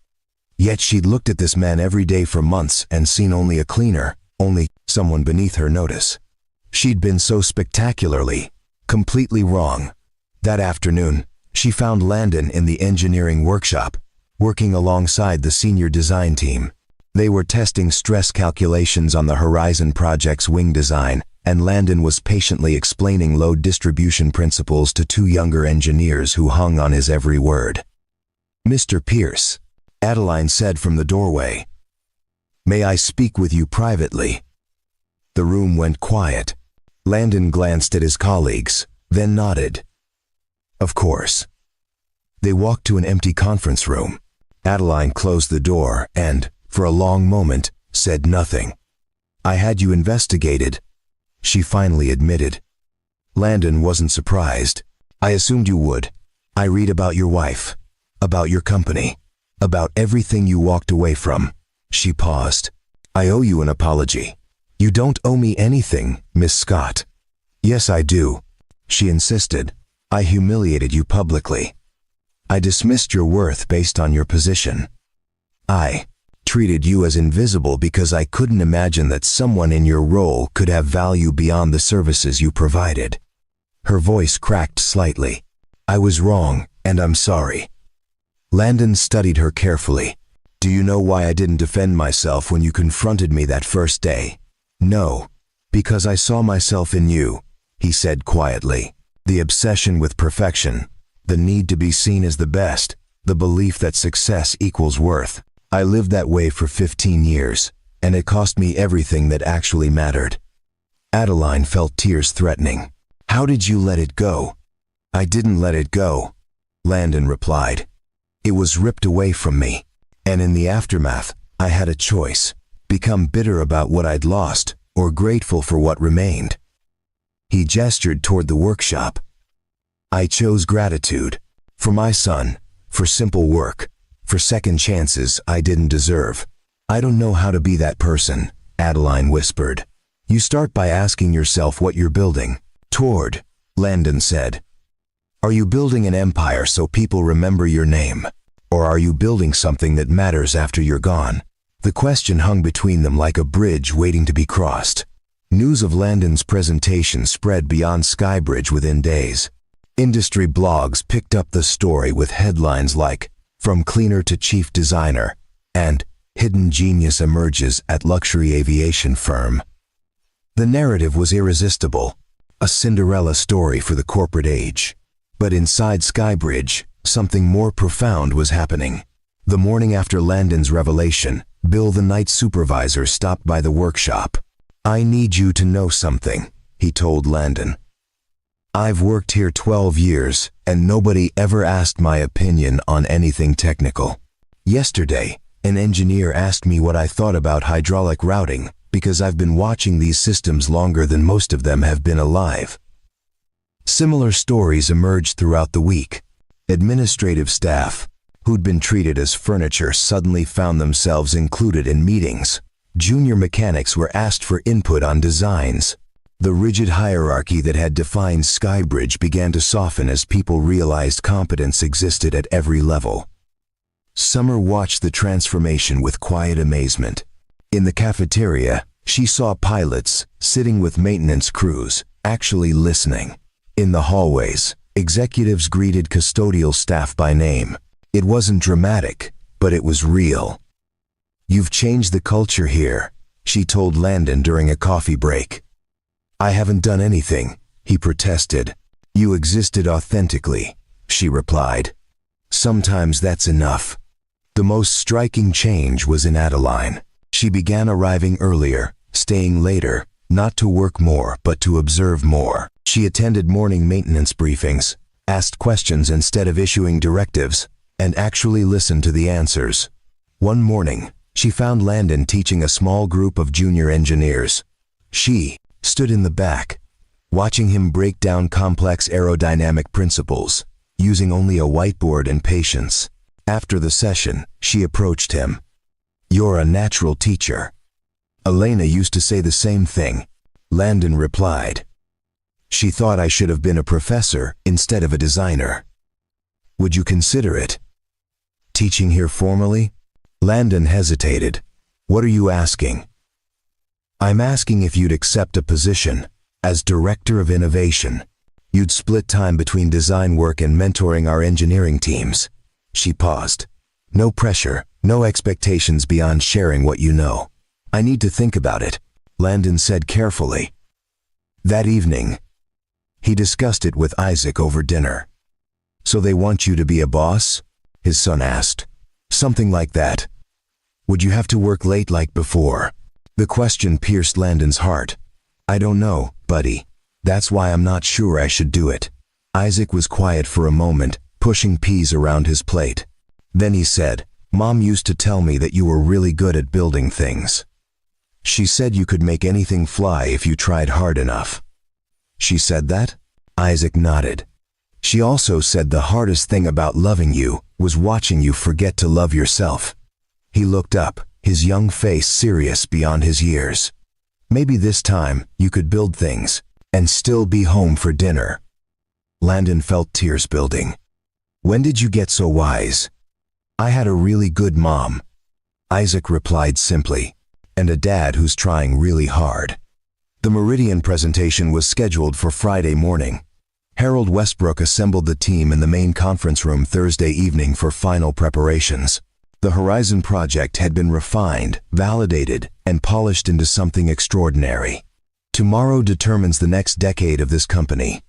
Speaker 1: Yet she'd looked at this man every day for months and seen only a cleaner, only someone beneath her notice. She'd been so spectacularly, completely wrong. That afternoon, she found Landon in the engineering workshop, working alongside the senior design team. They were testing stress calculations on the Horizon project's wing design, and Landon was patiently explaining load distribution principles to 2 younger engineers who hung on his every word. "Mr. Pierce," Adeline said from the doorway, "may I speak with you privately?" The room went quiet. Landon glanced at his colleagues, then nodded. "Of course." They walked to an empty conference room. Adeline closed the door and, for a long moment, said nothing. "I had you investigated," she finally admitted. Landon wasn't surprised. "I assumed you would. I read about your wife, about your company, about everything you walked away from." She paused. "I owe you an apology." "You don't owe me anything, Miss Scott." "Yes, I do," she insisted. "I humiliated you publicly. I dismissed your worth based on your position. I treated you as invisible because I couldn't imagine that someone in your role could have value beyond the services you provided." Her voice cracked slightly. "I was wrong, and I'm sorry." Landon studied her carefully. "Do you know why I didn't defend myself when you confronted me that first day?" "No, because I saw myself in you," he said quietly. "The obsession with perfection, the need to be seen as the best, the belief that success equals worth. I lived that way for 15 years, and it cost me everything that actually mattered." Adeline felt tears threatening. "How did you let it go?" "I didn't let it go," Landon replied. "It was ripped away from me, and in the aftermath, I had a choice: become bitter about what I'd lost or grateful for what remained." He gestured toward the workshop. "I chose gratitude. For my son, for simple work, for second chances I didn't deserve. I don't know how to be that person," Adeline whispered. "You start by asking yourself what you're building toward," Landon said. "Are you building an empire so people remember your name? Or are you building something that matters after you're gone?" The question hung between them like a bridge waiting to be crossed. News of Landon's presentation spread beyond Skybridge within days. Industry blogs picked up the story with headlines like, "From Cleaner to Chief Designer," and "Hidden Genius Emerges at Luxury Aviation Firm." The narrative was irresistible, a Cinderella story for the corporate age. But inside Skybridge, something more profound was happening. The morning after Landon's revelation, Bill, the night supervisor, stopped by the workshop. "I need you to know something," he told Landon. "I've worked here 12 years, and nobody ever asked my opinion on anything technical. Yesterday, an engineer asked me what I thought about hydraulic routing because I've been watching these systems longer than most of them have been alive." Similar stories emerged throughout the week. Administrative staff, who'd been treated as furniture, suddenly found themselves included in meetings. Junior mechanics were asked for input on designs. The rigid hierarchy that had defined Skybridge began to soften as people realized competence existed at every level. Summer watched the transformation with quiet amazement. In the cafeteria, she saw pilots, sitting with maintenance crews, actually listening. In the hallways, executives greeted custodial staff by name. It wasn't dramatic, but it was real. "You've changed the culture here," she told Landon during a coffee break. "I haven't done anything," he protested. "You existed authentically," she replied. "Sometimes that's enough." The most striking change was in Adeline. She began arriving earlier, staying later, not to work more but to observe more. She attended morning maintenance briefings, asked questions instead of issuing directives, and actually listened to the answers. One morning, she found Landon teaching a small group of junior engineers. She stood in the back, watching him break down complex aerodynamic principles, using only a whiteboard and patience. After the session, she approached him. "You're a natural teacher." "Elena used to say the same thing," Landon replied. "She thought I should have been a professor instead of a designer." "Would you consider it? Teaching here formally?" Landon hesitated. "What are you asking?" "I'm asking if you'd accept a position as Director of Innovation. You'd split time between design work and mentoring our engineering teams." She paused. "No pressure, no expectations beyond sharing what you know." "I need to think about it," Landon said carefully. That evening, he discussed it with Isaac over dinner. "So they want you to be a boss?" his son asked. "Something like that. Would you have to work late like before?" The question pierced Landon's heart. "I don't know, buddy. That's why I'm not sure I should do it." Isaac was quiet for a moment, pushing peas around his plate. Then he said, "Mom used to tell me that you were really good at building things. She said you could make anything fly if you tried hard enough." "She said that?" Isaac nodded. "She also said the hardest thing about loving you was watching you forget to love yourself." He looked up, his young face serious beyond his years. "Maybe this time you could build things and still be home for dinner." Landon felt tears building. "When did you get so wise?" "I had a really good mom," Isaac replied simply, "and a dad who's trying really hard." The Meridian presentation was scheduled for Friday morning. Harold Westbrook assembled the team in the main conference room Thursday evening for final preparations. The Horizon project had been refined, validated, and polished into something extraordinary. "Tomorrow determines the next decade of this company,"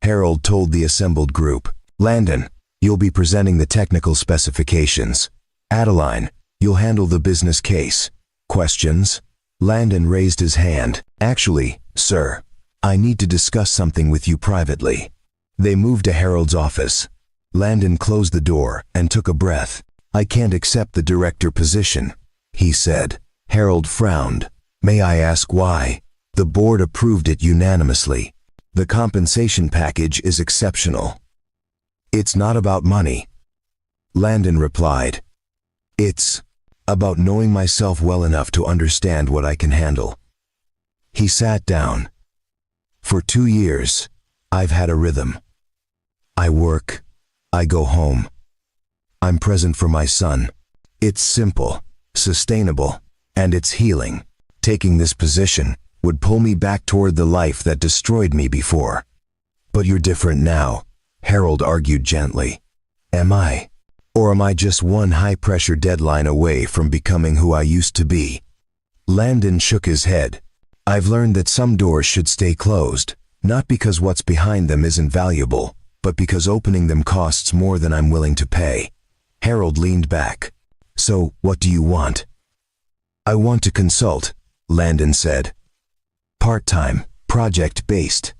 Speaker 1: Harold told the assembled group. "Landon, you'll be presenting the technical specifications. Adeline, you'll handle the business case. Questions?" Landon raised his hand. "Actually, sir, I need to discuss something with you privately." They moved to Harold's office. Landon closed the door and took a breath. "I can't accept the director position," he said. Harold frowned. "May I ask why?" "The board approved it unanimously. The compensation package is exceptional." "It's not about money," Landon replied. "It's about knowing myself well enough to understand what I can handle." He sat down. "For 2 years, I've had a rhythm. I work, I go home. I'm present for my son. It's simple, sustainable, and it's healing. Taking this position would pull me back toward the life that destroyed me before." "But you're different now," Harold argued gently. "Am I? Or am I just one high-pressure deadline away from becoming who I used to be?" Landon shook his head. "I've learned that some doors should stay closed, not because what's behind them isn't valuable, but because opening them costs more than I'm willing to pay." Harold leaned back. "So, what do you want?" "I want to consult," Landon said. "Part-time, project-based.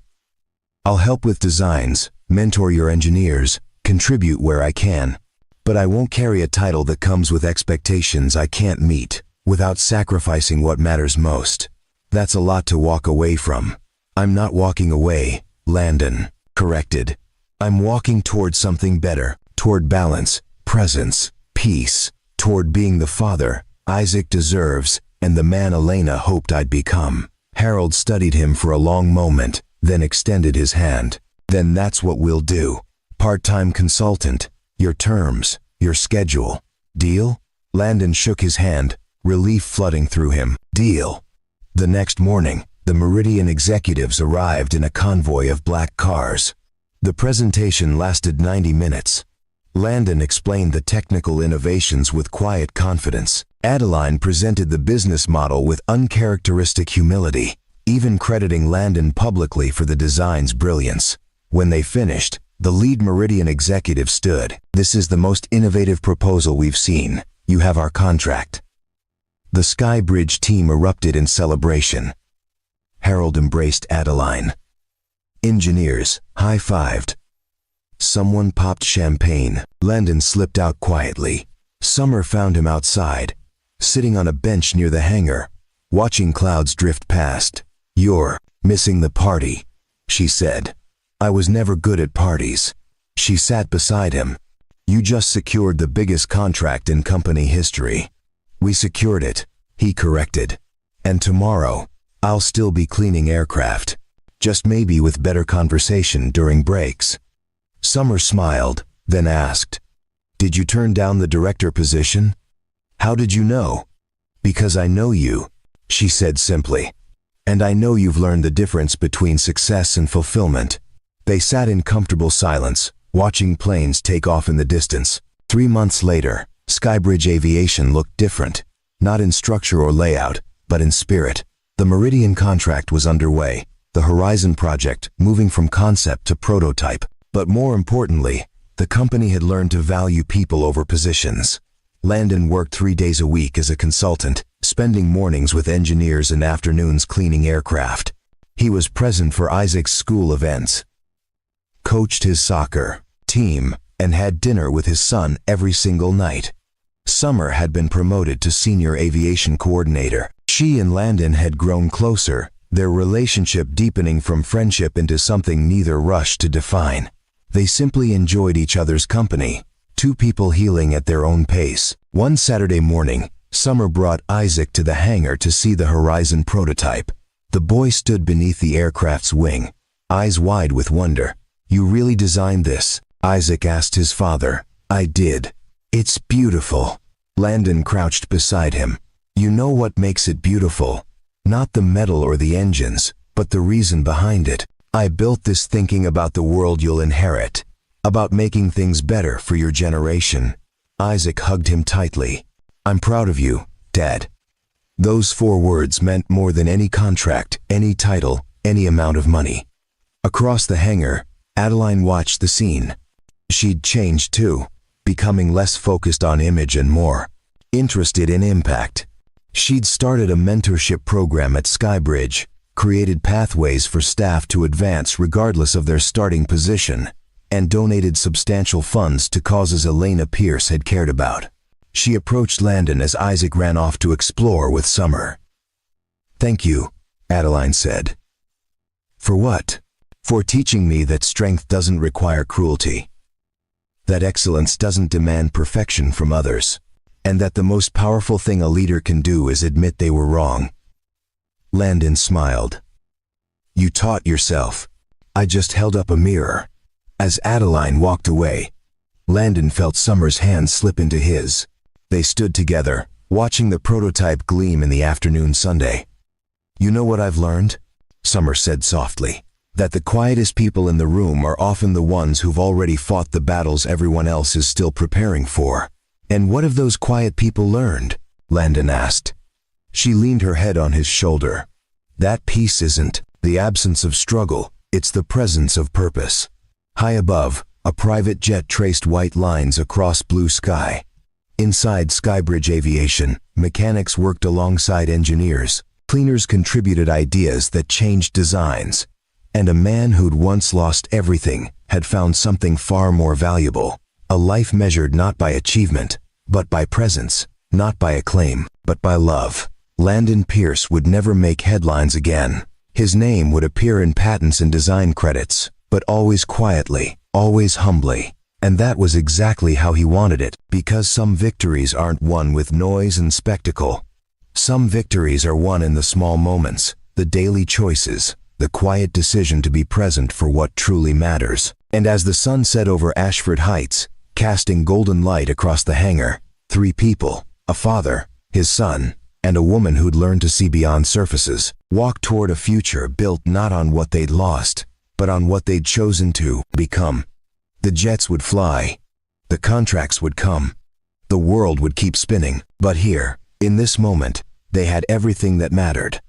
Speaker 1: I'll help with designs, mentor your engineers, contribute where I can. But I won't carry a title that comes with expectations I can't meet, without sacrificing what matters most. That's a lot to walk away from." "I'm not walking away," Landon corrected. "I'm walking toward something better, toward balance, presence, peace, toward being the father Isaac deserves and the man Elena hoped I'd become. Harold studied him for a long moment, then extended his hand. Then that's what we'll do. Part-time consultant, your terms, your schedule. Deal? Landon shook his hand, relief flooding through him. Deal. The next morning, the Meridian executives arrived in a convoy of black cars. The presentation lasted 90 minutes. Landon explained the technical innovations with quiet confidence. Adeline presented the business model with uncharacteristic humility, even crediting Landon publicly for the design's brilliance. When they finished, the lead Meridian executive stood. This is the most innovative proposal we've seen. You have our contract. The Skybridge team erupted in celebration. Harold embraced Adeline. Engineers high-fived. Someone popped champagne. Landon slipped out quietly. Summer found him outside, sitting on a bench near the hangar, watching clouds drift past. You're missing the party, she said. I was never good at parties. She sat beside him. You just secured the biggest contract in company history. We secured it, he corrected. And tomorrow, I'll still be cleaning aircraft. Just maybe with better conversation during breaks. Summer smiled, then asked, Did you turn down the director position? How did you know? Because I know you, she said simply. And I know you've learned the difference between success and fulfillment. They sat in comfortable silence, watching planes take off in the distance. 3 months later, Skybridge Aviation looked different, not in structure or layout, but in spirit. The Meridian contract was underway, the Horizon project moving from concept to prototype. But more importantly, the company had learned to value people over positions. Landon worked 3 days a week as a consultant, spending mornings with engineers and afternoons cleaning aircraft. He was present for Isaac's school events, coached his soccer team, and had dinner with his son every single night. Summer had been promoted to senior aviation coordinator. She and Landon had grown closer, their relationship deepening from friendship into something neither rushed to define. They simply enjoyed each other's company, two people healing at their own pace. One Saturday morning, Summer brought Isaac to the hangar to see the Horizon prototype. The boy stood beneath the aircraft's wing, eyes wide with wonder. You really designed this? Isaac asked his father. I did. It's beautiful. Landon crouched beside him. You know what makes it beautiful? Not the metal or the engines, but the reason behind it. I built this thinking about the world you'll inherit, about making things better for your generation. Isaac hugged him tightly. I'm proud of you, Dad. Those 4 words meant more than any contract, any title, any amount of money. Across the hangar, Adeline watched the scene. She'd changed too, becoming less focused on image and more interested in impact. She'd started a mentorship program at Skybridge, created pathways for staff to advance regardless of their starting position, and donated substantial funds to causes Elena Pierce had cared about. She approached Landon as Isaac ran off to explore with Summer. Thank you, Adeline said. For what? For teaching me that strength doesn't require cruelty, that excellence doesn't demand perfection from others, and that the most powerful thing a leader can do is admit they were wrong. Landon smiled. You taught yourself. I just held up a mirror. As Adeline walked away, Landon felt Summer's hand slip into his. They stood together, watching the prototype gleam in the afternoon Sunday. You know what I've learned? Summer said softly. That the quietest people in the room are often the ones who've already fought the battles everyone else is still preparing for. And what have those quiet people learned? Landon asked. She leaned her head on his shoulder. That peace isn't the absence of struggle, it's the presence of purpose. High above, a private jet traced white lines across blue sky. Inside Skybridge Aviation, mechanics worked alongside engineers, cleaners contributed ideas that changed designs, and a man who'd once lost everything had found something far more valuable, a life measured not by achievement, but by presence, not by acclaim, but by love. Landon Pierce would never make headlines again. His name would appear in patents and design credits, but always quietly, always humbly. And that was exactly how he wanted it, because some victories aren't won with noise and spectacle. Some victories are won in the small moments, the daily choices, the quiet decision to be present for what truly matters. And as the sun set over Ashford Heights, casting golden light across the hangar, 3 people, a father, his son, and a woman who'd learned to see beyond surfaces, walked toward a future built not on what they'd lost, but on what they'd chosen to become. The jets would fly. The contracts would come. The world would keep spinning. But here, in this moment, they had everything that mattered.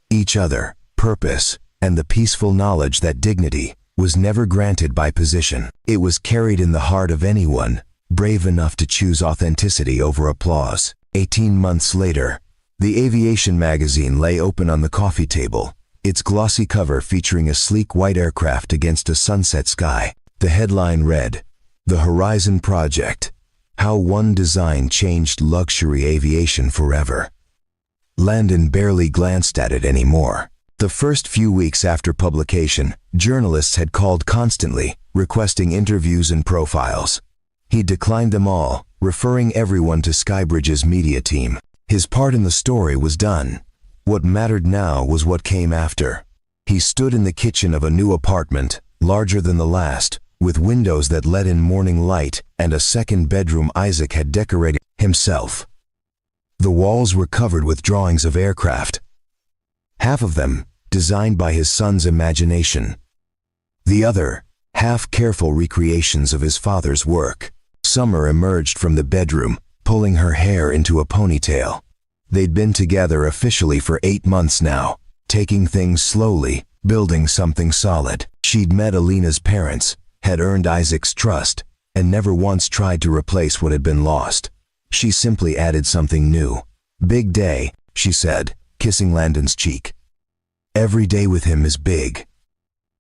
Speaker 1: Each other, purpose, and the peaceful knowledge that dignity was never granted by position. It was carried in the heart of anyone brave enough to choose authenticity over applause. 18 months later, the aviation magazine lay open on the coffee table, its glossy cover featuring a sleek white aircraft against a sunset sky. The headline read, "The Horizon Project: How One Design Changed Luxury Aviation Forever." Landon barely glanced at it anymore. The first few weeks after publication, journalists had called constantly, requesting interviews and profiles. He declined them all, referring everyone to Skybridge's media team. His part in the story was done. What mattered now was what came after. He stood in the kitchen of a new apartment, larger than the last, with windows that let in morning light and a second bedroom Isaac had decorated himself. The walls were covered with drawings of aircraft, half of them designed by his son's imagination. The other, half careful recreations of his father's work. Summer emerged from the bedroom, pulling her hair into a ponytail. They'd been together officially for 8 months now, taking things slowly, building something solid. She'd met Alina's parents, had earned Isaac's trust, and never once tried to replace what had been lost. She simply added something new. "Big day," she said, kissing Landon's cheek. "Every day with him is big."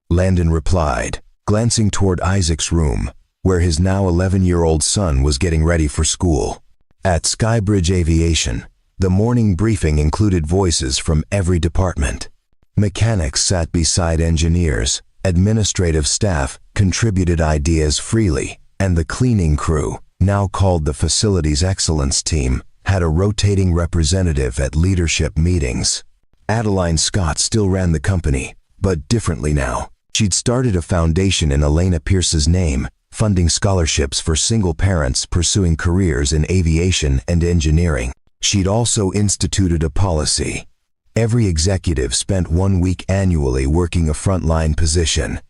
Speaker 1: Landon replied, glancing toward Isaac's room, where his now 11-year-old son was getting ready for school. At Skybridge Aviation, the morning briefing included voices from every department. Mechanics sat beside engineers, administrative staff contributed ideas freely, and the cleaning crew, now called the Facilities Excellence Team, had a rotating representative at leadership meetings. Adeline Scott still ran the company, but differently now. She'd started a foundation in Elena Pierce's name, funding scholarships for single parents pursuing careers in aviation and engineering. She'd also instituted a policy. Every executive spent 1 week annually working a frontline position,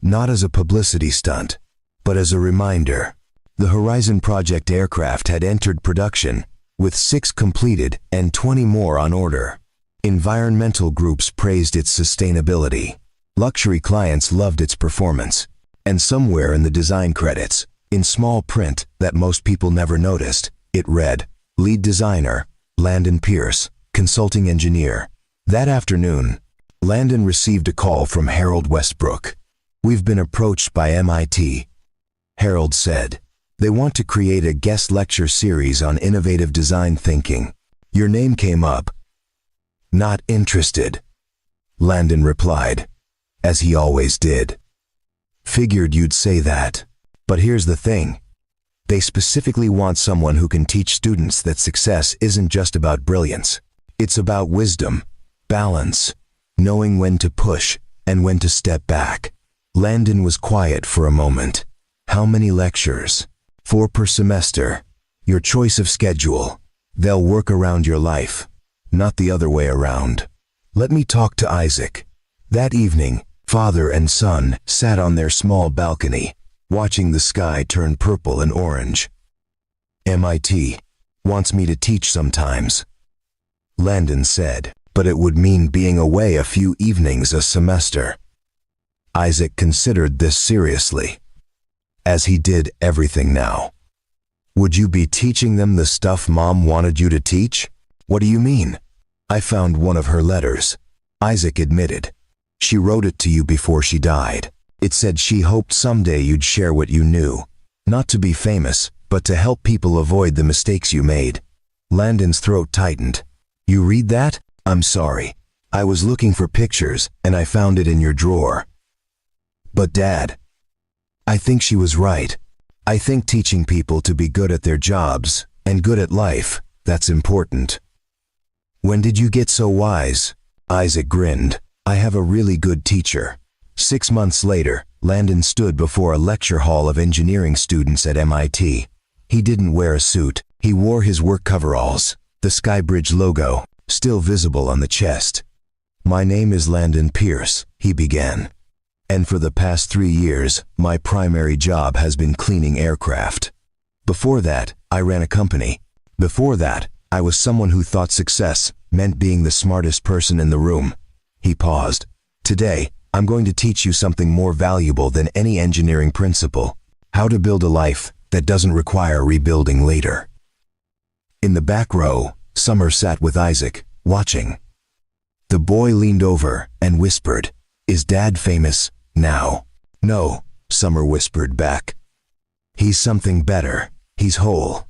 Speaker 1: not as a publicity stunt, but as a reminder. The Horizon Project aircraft had entered production, with 6 completed and 20 more on order. Environmental groups praised its sustainability. Luxury clients loved its performance. And somewhere in the design credits, in small print that most people never noticed, it read, "Lead designer, Landon Pierce, consulting engineer." That afternoon, Landon received a call from Harold Westbrook. "We've been approached by MIT," Harold said. "They want to create a guest lecture series on innovative design thinking. Your name came up." "Not interested," Landon replied, as he always did. "Figured you'd say that. But here's the thing. They specifically want someone who can teach students that success isn't just about brilliance. It's about wisdom, balance, knowing when to push and when to step back." Landon was quiet for a moment. "How many lectures?" "4 per semester. Your choice of schedule. They'll work around your life, not the other way around." "Let me talk to Isaac." That evening, father and son sat on their small balcony, watching the sky turn purple and orange. "MIT wants me to teach sometimes," Landon said, "but it would mean being away a few evenings a semester." Isaac considered this seriously, as he did everything now. "Would you be teaching them the stuff Mom wanted you to teach?" "What do you mean?" "I found one of her letters," Isaac admitted. "She wrote it to you before she died. It said she hoped someday you'd share what you knew, not to be famous, but to help people avoid the mistakes you made." Landon's throat tightened. "You read that?" "I'm sorry. I was looking for pictures, and I found it in your drawer." "But Dad..." "I think she was right. I think teaching people to be good at their jobs, and good at life, that's important." When did you get so wise? Isaac grinned. I have a really good teacher. 6 months later, Landon stood before a lecture hall of engineering students at MIT. He didn't wear a suit. He wore his work coveralls, the Skybridge logo, still visible on the chest. My name is Landon Pierce, he began. And for the past 3 years, my primary job has been cleaning aircraft. Before that, I ran a company. Before that, I was someone who thought success meant being the smartest person in the room. He paused. Today, I'm going to teach you something more valuable than any engineering principle. How to build a life that doesn't require rebuilding later. In the back row, Summer sat with Isaac, watching. The boy leaned over and whispered, "Is Dad famous now?" "No," Summer whispered back. "He's something better. He's whole."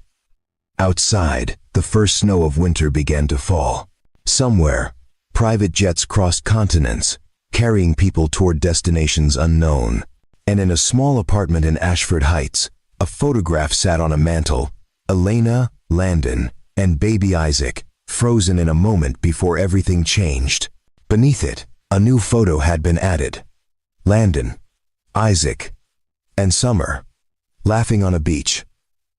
Speaker 1: Outside, the first snow of winter began to fall. Somewhere, private jets crossed continents, carrying people toward destinations unknown. And in a small apartment in Ashford Heights, a photograph sat on a mantel. Elena, Landon, and baby Isaac, frozen in a moment before everything changed. Beneath it, a new photo had been added. Landon, Isaac, and Summer, laughing on a beach,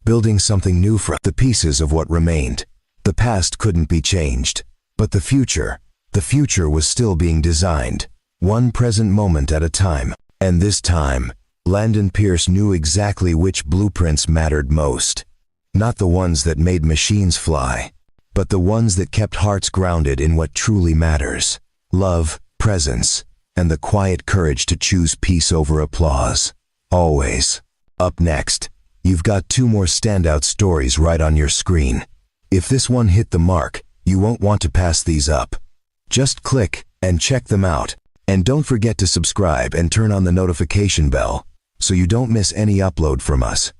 Speaker 1: building something new from the pieces of what remained. The past couldn't be changed, but the future was still being designed, one present moment at a time. And this time, Landon Pierce knew exactly which blueprints mattered most. Not the ones that made machines fly, but the ones that kept hearts grounded in what truly matters: love, presence, and the quiet courage to choose peace over applause. Always. Up next, you've got 2 more standout stories right on your screen. If this one hit the mark, you won't want to pass these up. Just click and check them out. And don't forget to subscribe and turn on the notification bell so you don't miss any upload from us.